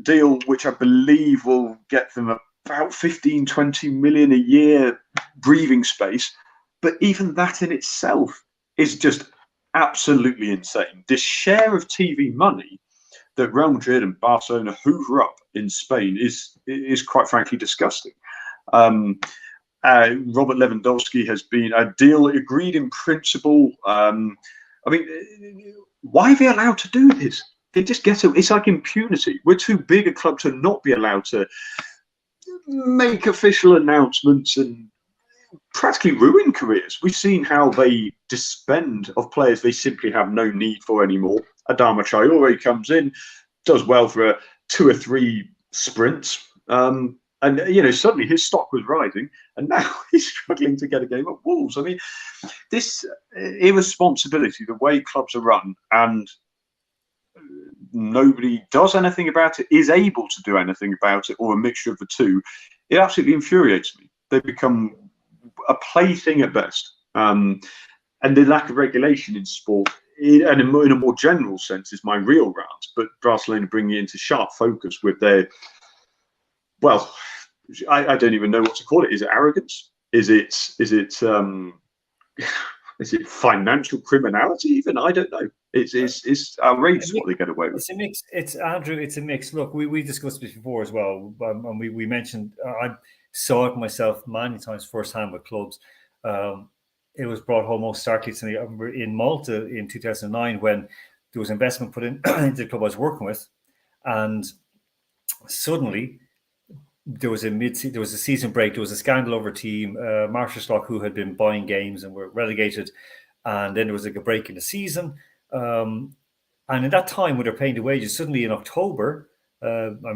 deal, which I believe will get them about 15-20 million a year breathing space. But even that in itself is just absolutely insane. The share of TV money that Real Madrid and Barcelona hoover up in Spain is quite frankly disgusting. Robert Lewandowski has been a deal agreed in principle. I mean, why are they allowed to do this? They just get to, it's like impunity. We're too big a club to not be allowed to make official announcements and practically ruin careers. We've seen how they dispend of players they simply have no need for anymore. Adama Traore comes in, does well for 2 or 3 sprints, and suddenly his stock was rising, and now he's struggling to get a game at Wolves. I mean, this irresponsibility, the way clubs are run, and nobody does anything about it, is able to do anything about it, or a mixture of the two, it absolutely infuriates me. They become a plaything at best, and the lack of regulation in sport, and in a more general sense, is my real rant. But Barcelona bringing it into sharp focus with their, well, I don't even know what to call it. Is it arrogance? Is it financial criminality? Even I don't know. It's outrageous what they get away with. It's a mix. It's Andrew. It's a mix. Look, we discussed this before as well, and we mentioned I saw it myself many times firsthand with clubs. It was brought home most starkly to me in Malta in 2009 when there was investment put in into the club I was working with, and suddenly there was a season break. There was a scandal over a team, Marshallstock, who had been buying games and were relegated, and then there was like a break in the season. And in that time, when they're paying the wages, suddenly in October,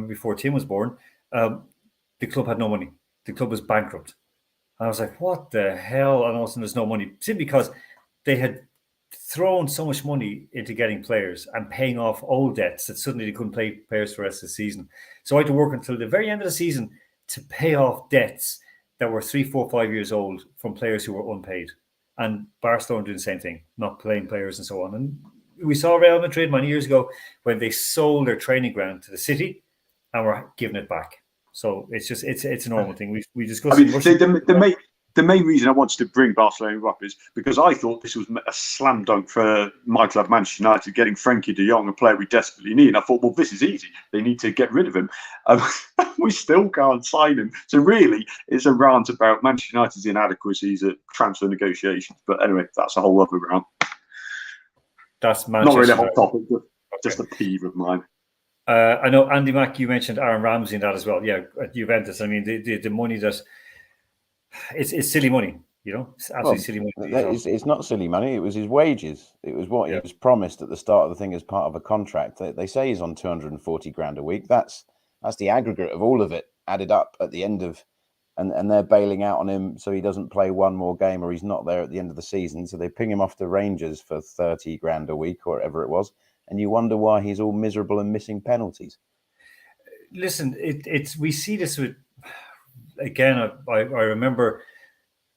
before Tim was born, the club had no money. The club was bankrupt. And I was like, what the hell? And all of a sudden there's no money. Simply because they had thrown so much money into getting players and paying off old debts that suddenly they couldn't play players for the rest of the season. So I had to work until the very end of the season to pay off debts that were 3, 4, 5 years old from players who were unpaid. And Barcelona did the same thing, not playing players and so on. And we saw Real Madrid many years ago when they sold their training ground to the city and were giving it back. So it's a normal thing. We discussed. I mean, the main reason I wanted to bring Barcelona up is because I thought this was a slam dunk for my club, Manchester United, getting Frankie de Jong, a player we desperately need. And I thought, well, this is easy. They need to get rid of him. We still can't sign him. So really, it's a rant about Manchester United's inadequacies at transfer negotiations. But anyway, that's a whole other rant. That's Manchester. Not really a hot topic, but just a peeve of mine. I know, Andy Mack, you mentioned Aaron Ramsey in that as well. Yeah, at Juventus. I mean, the money that it's silly money, it's absolutely silly money. It's not silly money. It was his wages. It was what he was promised at the start of the thing as part of a contract. They say he's on 240 grand a week. That's the aggregate of all of it added up at the end of, and they're bailing out on him so he doesn't play one more game or he's not there at the end of the season. So they ping him off to Rangers for 30 grand a week or whatever it was. And you wonder why he's all miserable and missing penalties. Listen, we see this with, again, I remember,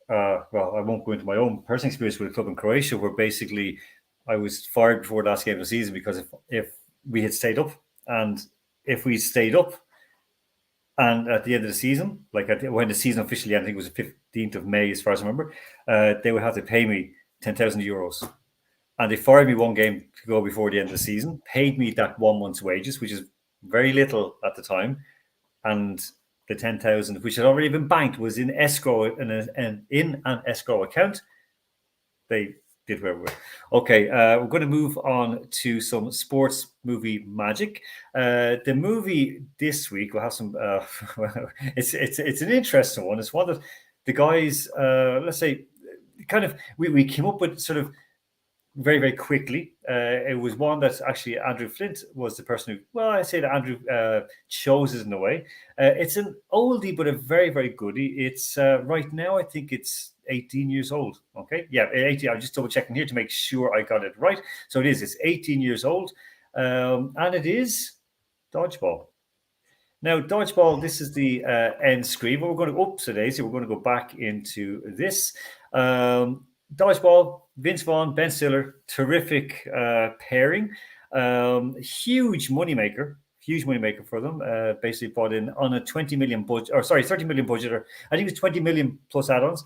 well, I won't go into my own personal experience with a club in Croatia where basically I was fired before the last game of the season because if we had stayed up, and if we stayed up and at the end of the season, like when the season officially ended, I think it was the 15th of May, as far as I remember, they would have to pay me 10,000 euros. and they fired me one game to go before the end of the season, paid me that 1 month's wages, which is very little at the time, and the 10,000, which had already been banked, was in escrow in an escrow account. They did where we were. Okay, we're going to move on to some sports movie magic. The movie this week will have some. It's an interesting one. It's one that the guys, let's say, kind of we came up with sort of very, very quickly. It was one that actually Andrew Flint was the person who, well, I say that Andrew chose it in a way. It's an oldie, but a very, very goodie. It's right now, I think it's 18 years old. Okay. Yeah, 18. I'm just double checking here to make sure I got it right. So it is, it's 18 years old. And it is Dodgeball. Now, Dodgeball, this is the end screen. But we're going to, we're going to go back into this. Dodgeball, Vince Vaughn, Ben Stiller, terrific pairing. Huge moneymaker for them. Basically brought in on a 20 million budget, or sorry, 30 million budget, or I think it was 20 million plus add-ons.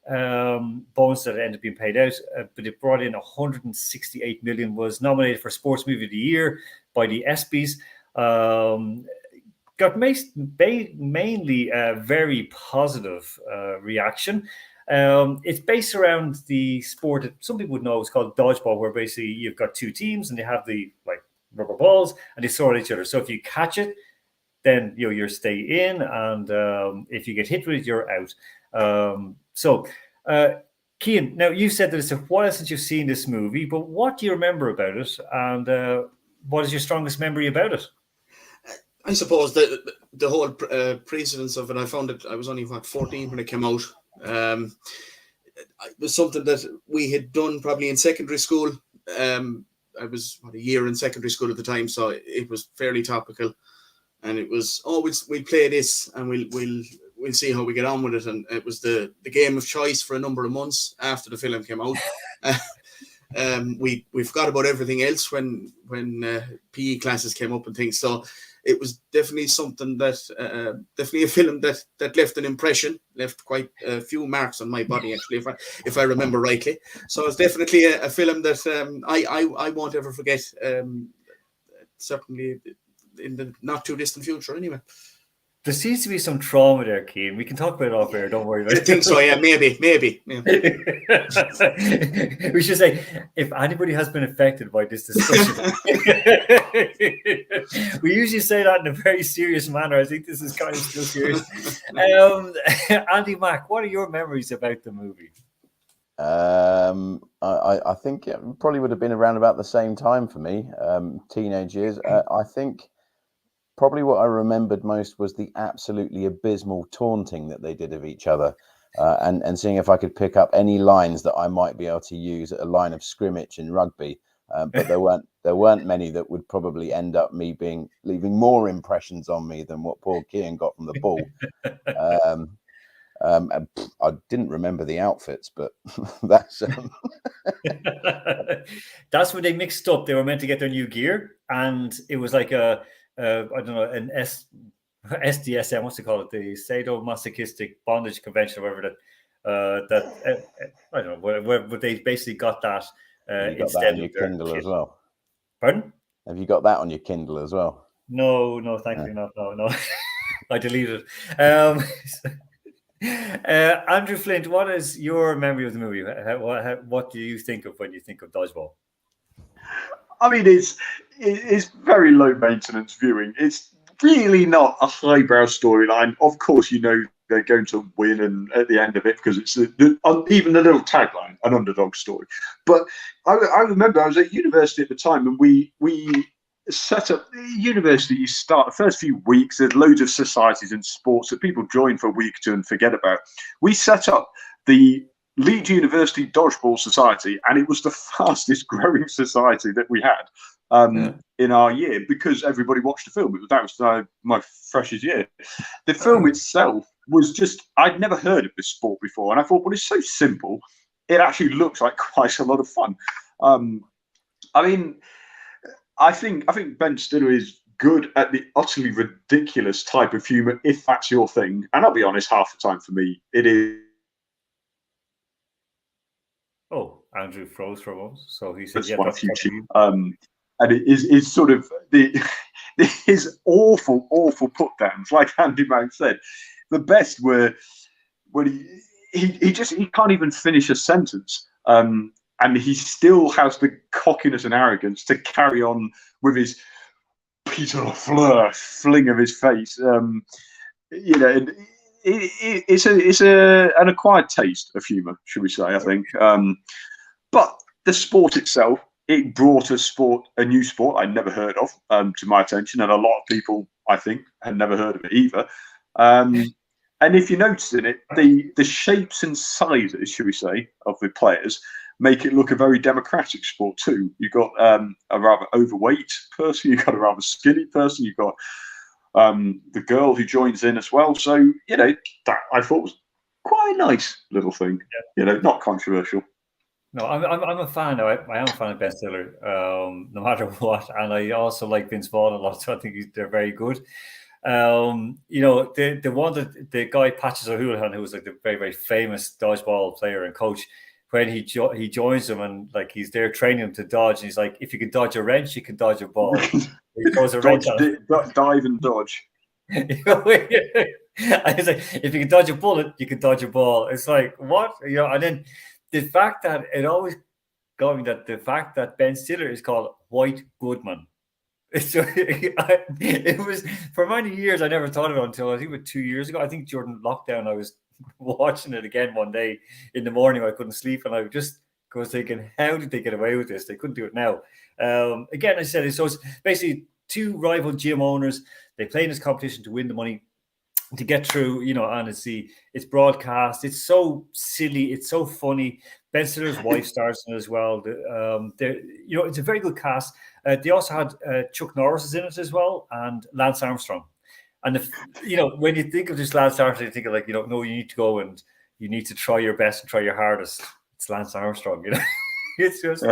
Bonus that ended up being paid out, but it brought in 168 million, was nominated for Sports Movie of the Year by the ESPYs. Got mainly a very positive reaction. It's based around the sport that some people would know is called dodgeball, where basically you've got two teams and they have the like rubber balls and they throw at each other. So if you catch it, then you stay in, and if you get hit with it, you're out. Cian, now you said that it's a while since you've seen this movie, but what do you remember about it, and what is your strongest memory about it? I suppose the whole precedence of it, I found it, I was only 14 when it came out. It was something that we had done probably in secondary school. I was a year in secondary school at the time, so it was fairly topical. And it was, we'll play this and we'll see how we get on with it. And it was the game of choice for a number of months after the film came out. We forgot about everything else when PE classes came up and things. So it was definitely something that definitely a film that left an impression, left quite a few marks on my body, actually, if I remember rightly. So it's definitely a film that I won't ever forget. Certainly in the not too distant future, anyway. There seems to be some trauma there, Cian. We can talk about it off air. Don't worry about it. I think so. Yeah, maybe. Yeah. We should say, if anybody has been affected by this discussion, we usually say that in a very serious manner. I think this is kind of still serious. Andy Mack, what are your memories about the movie? I think it probably would have been around about the same time for me, teenage years. I think probably what I remembered most was the absolutely abysmal taunting that they did of each other, and seeing if I could pick up any lines that I might be able to use at a line of scrimmage in rugby. But there weren't many that would probably end up me leaving more impressions on me than what poor Cian got from the ball. I didn't remember the outfits, but that's that's when they mixed up. They were meant to get their new gear, and it was like I don't know, an SDSM, what's it called? The sadomasochistic bondage convention, or whatever that I don't know, where they basically got that instead of your of their Kindle kit. as well. Pardon? Have you got that on your Kindle as well? No, thankfully not. No. I deleted it. Andrew Flint, what is your memory of the movie? What do you think of when you think of Dodgeball? I mean, it's very low maintenance viewing. It's really not a highbrow storyline. Of course, you know they're going to win, and at the end of it, because it's even the little tagline, an underdog story. But I remember I was at university at the time, and we set up university. You start the first few weeks, there's loads of societies and sports that people join for a week or two and forget about. We set up the Leeds University Dodgeball Society, and it was the fastest growing society that we had in our year, because everybody watched the film. That was my freshest year. The film itself was just, I'd never heard of this sport before, and I thought, well, it's so simple. It actually looks like quite a lot of fun. I mean, I think Ben Stiller is good at the utterly ridiculous type of humor, if that's your thing. And I'll be honest, half the time for me, it is. Oh, Andrew froze for a moment. So he said, That's "Yeah, my that's future. probably And it is sort of his awful put downs, like Andy Mount said. The best were when he can't even finish a sentence, and he still has the cockiness and arrogance to carry on with his Peter Lafleur fling of his face. You know, it's an acquired taste of humour, should we say? I think, but the sport itself. It brought a new sport I'd never heard of to my attention, and a lot of people, I think, had never heard of it either. And if you notice in it, the shapes and sizes, should we say, of the players make it look a very democratic sport too. You've got a rather overweight person, you've got a rather skinny person, you've got the girl who joins in as well. So, you know, that I thought was quite a nice little thing. Yeah. You know, not controversial. No, I'm a fan. I am a fan of Ben Stiller, no matter what, and I also like Vince Vaughn a lot. So I think they're very good. You know, the one that the guy Patches O'Houlihan, who was like the very very famous dodgeball player and coach, when he joins them and like he's there training them to dodge, and he's like, if you can dodge a wrench, you can dodge a ball. He throws a wrench on it. Dive and dodge. I was like, if you can dodge a bullet, you can dodge a ball. It's like what, you know, and then. The fact that it always got me that the fact that Ben Stiller is called White Goodman. So it was for many years I never thought of it until I think about 2 years ago. I think during lockdown I was watching it again one day in the morning. I couldn't sleep and I just was thinking, how did they get away with this? They couldn't do it now. Again, I said it. So it's basically two rival gym owners. They play in this competition to win the money. To get through, you know, and it's broadcast. It's so silly. It's so funny. Ben Stiller's wife stars in it as well. You know, it's a very good cast. They also had Chuck Norris is in it as well, and Lance Armstrong. And you know, when you think of this Lance Armstrong, you think of like, you know, no, you need to go and you need to try your best and try your hardest. It's Lance Armstrong, you know. It's just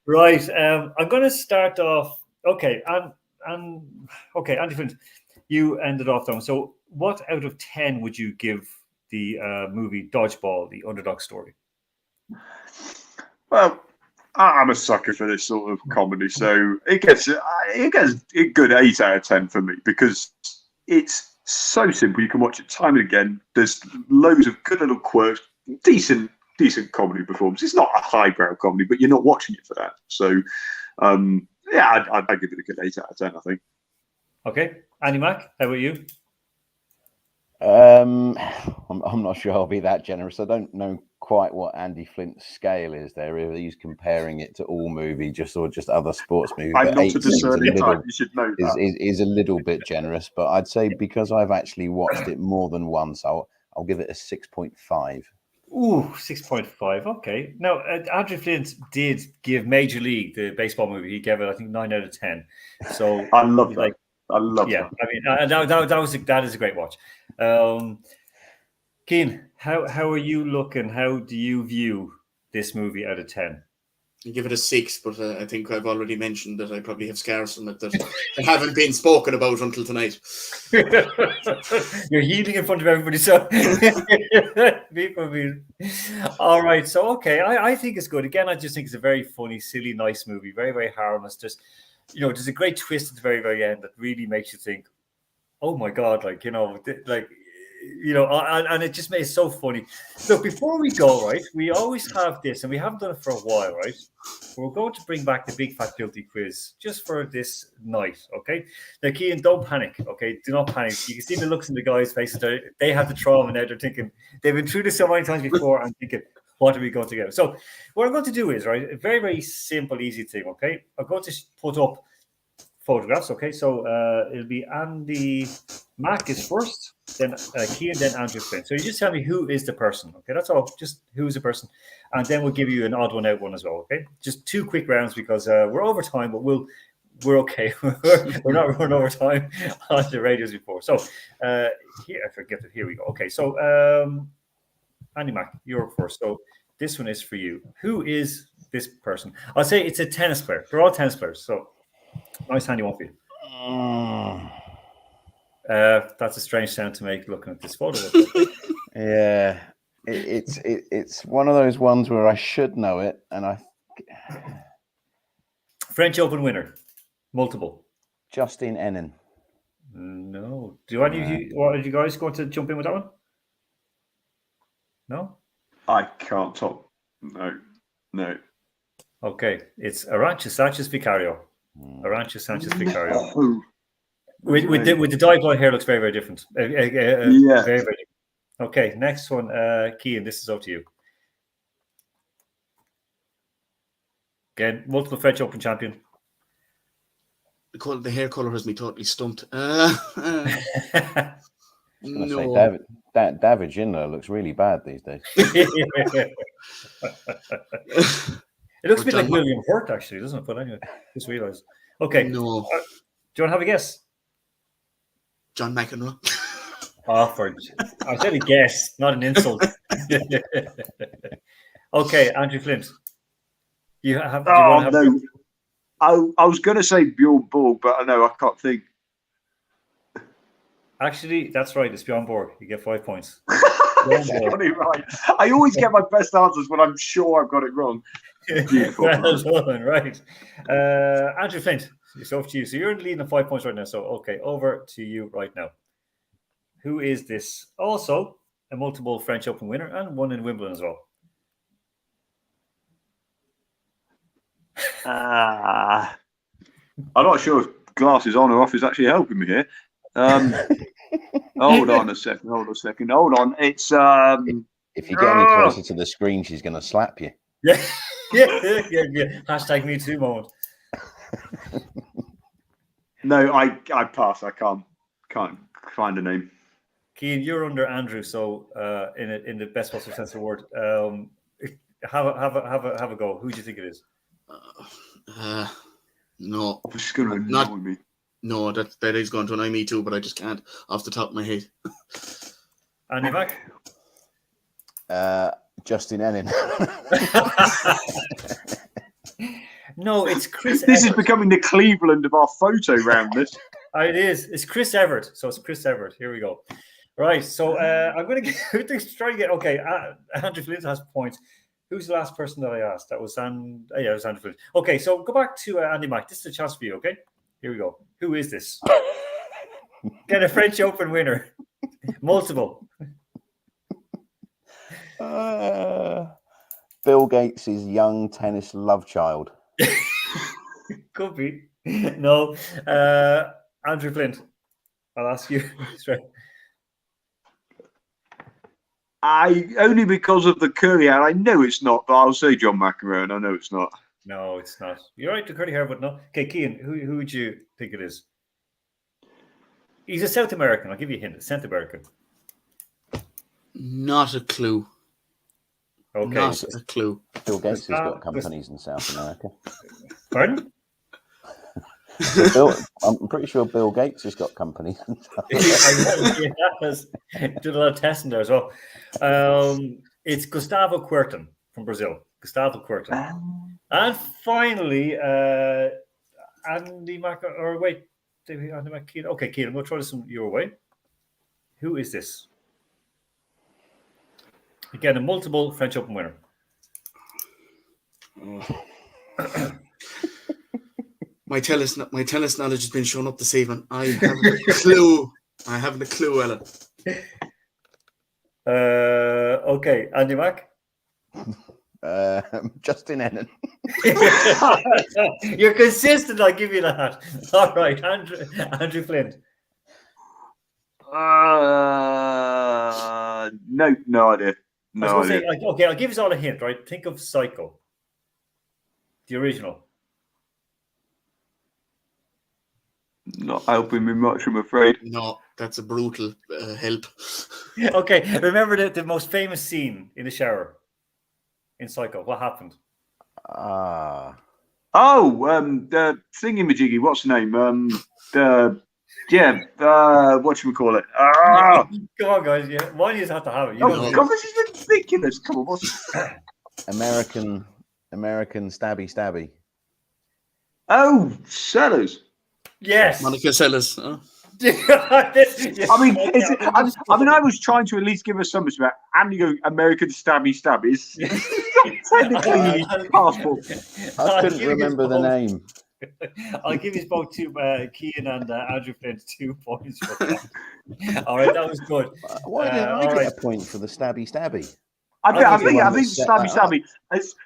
right. I'm going to start off. Okay, and okay, Andy Flint. You ended off though. So, what out of 10 would you give the movie Dodgeball, the underdog story? Well, I'm a sucker for this sort of comedy, so it gets a good 8 out of 10 for me because it's so simple. You can watch it time and again. There's loads of good little quirks, decent comedy performance. It's not a highbrow comedy, but you're not watching it for that. So, yeah, I'd give it a good 8 out of 10. I think. Okay, Andy Mack, how about you? I'm not sure I'll be that generous. I don't know quite what Andy Flint's scale is there. If he's comparing it to all movie, just other sports movies. I'm not a discerning type. You should know that. Is a little bit generous, but I'd say because I've actually watched it more than once, I'll give it a 6.5. Ooh, 6.5. Okay. Now, Andrew Flint did give Major League, the baseball movie. He gave it, I think, 9 out of 10. So I love that. I love that. I mean, that is a great watch. Keane, how are you looking? How do you view this movie out of 10? I give it a 6, but I think I've already mentioned that I probably have scars from it that haven't been spoken about until tonight. You're healing in front of everybody, so all right. So okay, I think it's good. Again, I just think it's a very funny, silly, nice movie. Very, very harmless. Just, you know, there's a great twist at the very, very end that really makes you think, oh my God, like, you know, like, you know, and it just made it so funny. So before we go, right, we always have this, and we haven't done it for a while, right? We're going to bring back the Big Fat Guilty quiz just for this night, okay? Now, Cian, don't panic, okay? Do not panic. You can see the looks in the guys' faces. They have the trauma now. They're thinking, they've been through this so many times before and thinking, what are we going to get? So what I'm going to do is, right, a very, very simple, easy thing, okay? I'm going to put up photographs, okay? So it'll be Andy Mack is first, then Cian, then Andrew Flint. So you just tell me who is the person, okay? That's all. Just who is the person, and then we'll give you an odd one out one as well, okay? Just 2 quick rounds because we're over time, but we're okay. We're not running over time on the radios before. So here, I forget it. Here we go. Okay, so Andy Mack, you're first. So this one is for you. Who is this person? I'll say it's a tennis player. They're all tennis players. So nice handy one for you. That's a strange sound to make looking at this photo. Yeah. It's one of those ones where I should know it, and French Open winner, multiple. Justin Ennen. No. Do any of you guys going to jump in with that one? No. I can't top. No. Okay, it's Arantxa Sanchez Vicario. Arantxa Sanchez Vicario. No. With the dye blonde hair, looks very, very different. Yeah. Very, very different. Okay, next one, Cian, this is up to you. Again, multiple French Open champion. The hair color has me totally stumped. No. David Schindler looks really bad these days. It looks a bit like William Hurt, actually, doesn't it? But anyway, just realised. Okay. No. Do you want to have a guess? John McEnroe. Offord. I said a guess, not an insult. Okay, Andrew Flint. You have. No. I was going to say Bjorn Borg, but I know I can't think. Actually, that's right. It's Bjorn Borg. You get 5 points. Got it right. I always get my best answers when I'm sure I've got it wrong. Beautiful. Well done, right. Andrew Flint, it's over to you. So you're in the lead in 5 points right now. So, okay, over to you right now. Who is this? Also, a multiple French Open winner and one in Wimbledon as well. I'm not sure if glasses on or off is actually helping me here. Hold on a second. Hold on. It's If you get any closer to the screen, she's going to slap you. Yeah. Hashtag me too moment. No, I pass. I can't find a name. Cian, you're under Andrew, so in the best possible sense of the word, have a go. Who do you think it is? No. It's going to annoy me. No, that is going to annoy me too, but I just can't off the top of my head. Andy Mac? Justin Ennen. No, it's Chris This Evert. is becoming the Cleveland of our photo round, this. It is. It's Chris Evert. So it's Chris Evert. Here we go. Right. So I'm going to try to get. Okay. Andrew Flint has points. Who's the last person that I asked? That was it was Andrew Flint. Okay. So go back to Andy Mac. This is a chance for you. Okay. Here we go. Who is this? Get a French Open winner. Multiple. Bill Gates' young tennis love child. Could be. No. Andrew Flint. I'll ask you straight. Only because of the curly hair. I know it's not, but I'll say John McEnroe, and I know it's not. No, it's not. You're right, the curly hair, but no. Okay, Cian, who would you think it is? He's a South American. I'll give you a hint. South American. Not a clue. Okay. Not a clue. Bill Gates has got companies in South America. Pardon? I'm pretty sure Bill Gates has got companies. Did a lot of testing there as well. It's Gustavo Kuerten from Brazil. Gustavo Kuerten. And finally, Andy Mac. Or wait, Andy Mac. Okay, Cian, I'm going to throw this your way. Who is this? Again, a multiple French Open winner. My tennis knowledge has been shown up this evening. I haven't a clue. Ellen. Okay, Andy Mac. Justin Ennen. You're consistent. I'll give you that. All right, Andrew Flint. No idea. No idea. Okay, I'll give you all a hint. Right, think of Psycho, the original. Not helping me much, I'm afraid. No, that's a brutal help. Okay, remember the most famous scene in the shower in Psycho? What happened? The thingy-majiggy, what's the name? Whatchamacallit? Come on, guys. Yeah, why do you have to have it? God, this is ridiculous. Come on, what's American stabby. Oh, Sellers. Yes. Monica Seles. Huh? I mean, I was trying to at least give us some respect. And you go, American stabby. It's technically passport. I couldn't remember the name. I'll give you both Kean and Andrew Flint 2 points for that. All right, that was good. Why didn't I get a point for the stabby? I think stabby.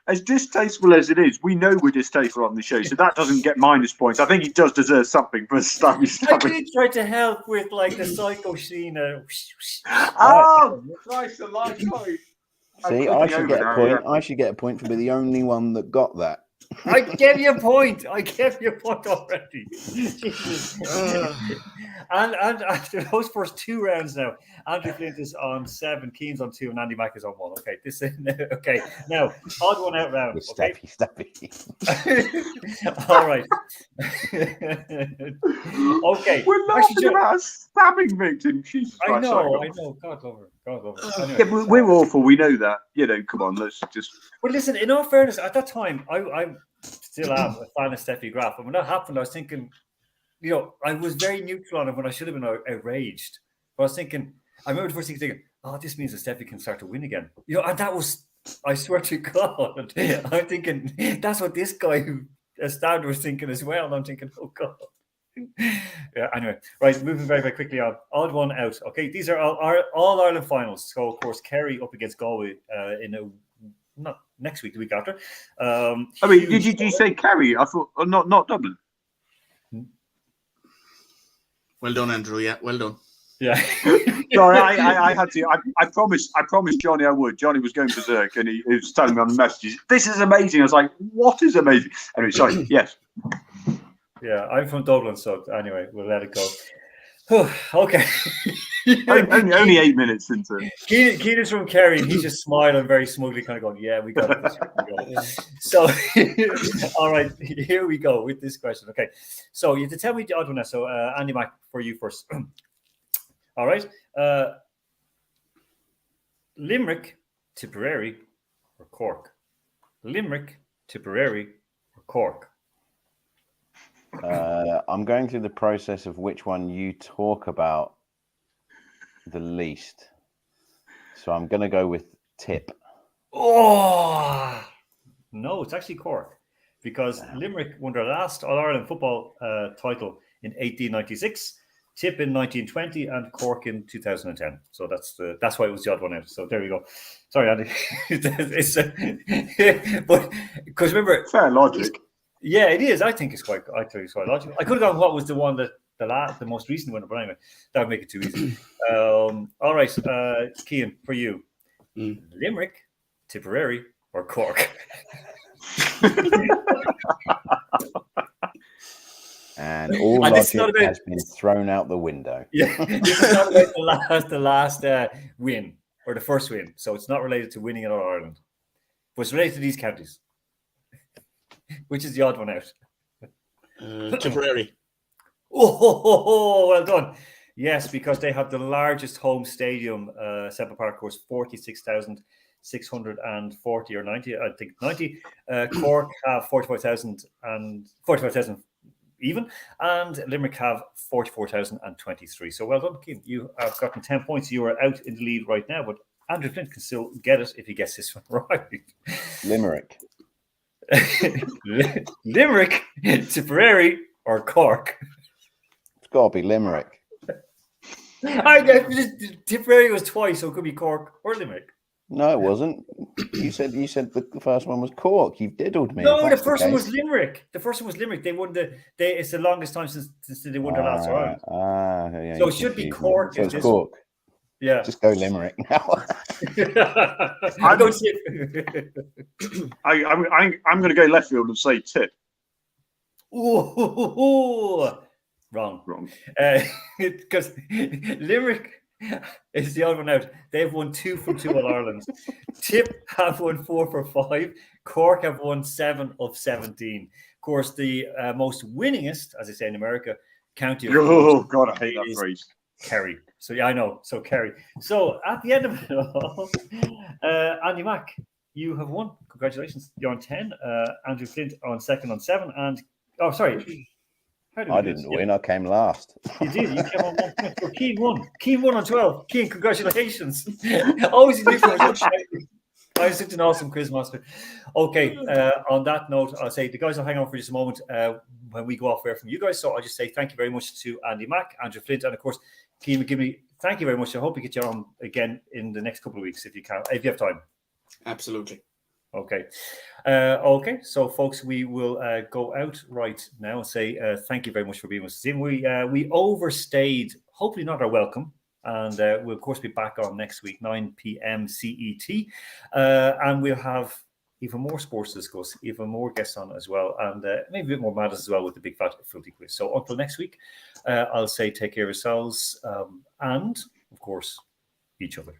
As distasteful as it is, we know we're distasteful on the show, so that doesn't get minus points. I think he does deserve something for stabby. I did try to help with like the psycho scene. Oh, Christ alive! See, I should get a point. Yeah. I should get a point for being the only one that got that. I gave you a point. Already. And after those first 2 rounds now, Andrew Flint is on 7, Keane's on 2, and Andy Mack is on 1. Okay, okay. Now, odd one out round. Okay? Stabby. All right. Okay. We're laughing about a stabbing victim. Jesus I Christ, know. God over. Anyway, yeah, we're awful. We know that. Come on. Let's just. Well, listen. In all fairness, at that time, I still am a fan of Steffi Graf. And when that happened, I was thinking, I was very neutral on it when I should have been outraged. But I was thinking, I remember the first thing thinking, oh, this means that Steffi can start to win again. And that was, I swear to God, I'm thinking, that's what this guy who started was thinking as well. And I'm thinking, oh God. Yeah, anyway, right, moving very, very quickly on. Odd one out. Okay, these are all Ireland finals. So, of course, Kerry up against Galway not next week, the week after. Did you say Kerry? I thought, not Dublin. Well done, Andrew. Yeah, well done. Yeah. Sorry, I had to. I promised Johnny I would. Johnny was going berserk, and he was telling me on the messages, "This is amazing." I was like, "What is amazing?" Anyway, sorry. Yes. Yeah, I'm from Dublin, so anyway, we'll let it go. Okay. only 8 minutes into it. Keane is from Kerry, and he's just smiling very smugly, kind of going, yeah, we got it. So, all right, here we go with this question. Okay, so you have to tell me the odd one now. So, Andy Mack, for you first. All right. Limerick, Tipperary, or Cork? Limerick, Tipperary, or Cork? I'm going through the process of which one you talk about the least. So I'm going to go with Tip. Oh, no, it's actually Cork. Because Limerick won their last All-Ireland football title in 1896, Tip in 1920, and Cork in 2010. So that's why it was the odd one out. So there you go. Sorry, Andy. But because remember, fair logic. Yeah, it is. I think it's quite logical. I could have gone what was the one that the most recent winner, but anyway, that would make it too easy. All right, Cian, for you, Limerick, Tipperary, or Cork? And all logic has been thrown out the window. Yeah, this is not about the last win or the first win, so it's not related to winning in Ireland, but it's related to these counties. Which is the odd one out? Tipperary. Oh, well done. Yes, because they have the largest home stadium, Semple Park, course, 46,640 or 90, I think 90. Cork have 45,000 even, and Limerick have 44,023. So well done, Keane. You have gotten 10 points. You are out in the lead right now, but Andrew Flint can still get it if he gets this one right. Limerick. Limerick, Tipperary, or Cork? It's got to be Limerick. Tipperary was twice, so it could be Cork or Limerick. No, it wasn't. You said the first one was Cork. You diddled me. No, the first one was Limerick. They won it's the longest time since they won their last round. Yeah, so it should be Cork. So it's Cork. Yeah. Just go Limerick now. I'm going to go left field and say Tip. Ooh, wrong. Because Limerick is the odd one out. They've won 2 from 2 All Irelands. Tip have won 4 for 5. Cork have won 7 of 17. Of course, the most winningest, as they say in America, county. Oh God, I hate that phrase. Kerry. So yeah, I know. So Kerry. So at the end of it all, Andy Mack, you have won. Congratulations. You're on 10. Andrew Flint on second on 7. And I didn't win. I came last. You did. You came on 1 point. So Keane won. Keane won on 12. Keane, congratulations. Always you I was such an awesome quiz master. Okay, on that note, I'll say the guys will hang on for just a moment when we go off air from you guys. So I'll just say thank you very much to Andy Mack, Andrew Flint, and of course, Keane McGivney. Thank you very much. I hope we get you on again in the next couple of weeks if you can, if you have time. Absolutely. Okay. Okay. So, folks, we will go out right now and say thank you very much for being with us. We overstayed, hopefully not our welcome. And we'll, of course, be back on next week, 9 p.m. CET. And we'll have even more sports to discuss, even more guests on as well, and maybe a bit more madness as well with the Big Fat Filthy Quiz. So until next week, I'll say take care of yourselves and, of course, each other.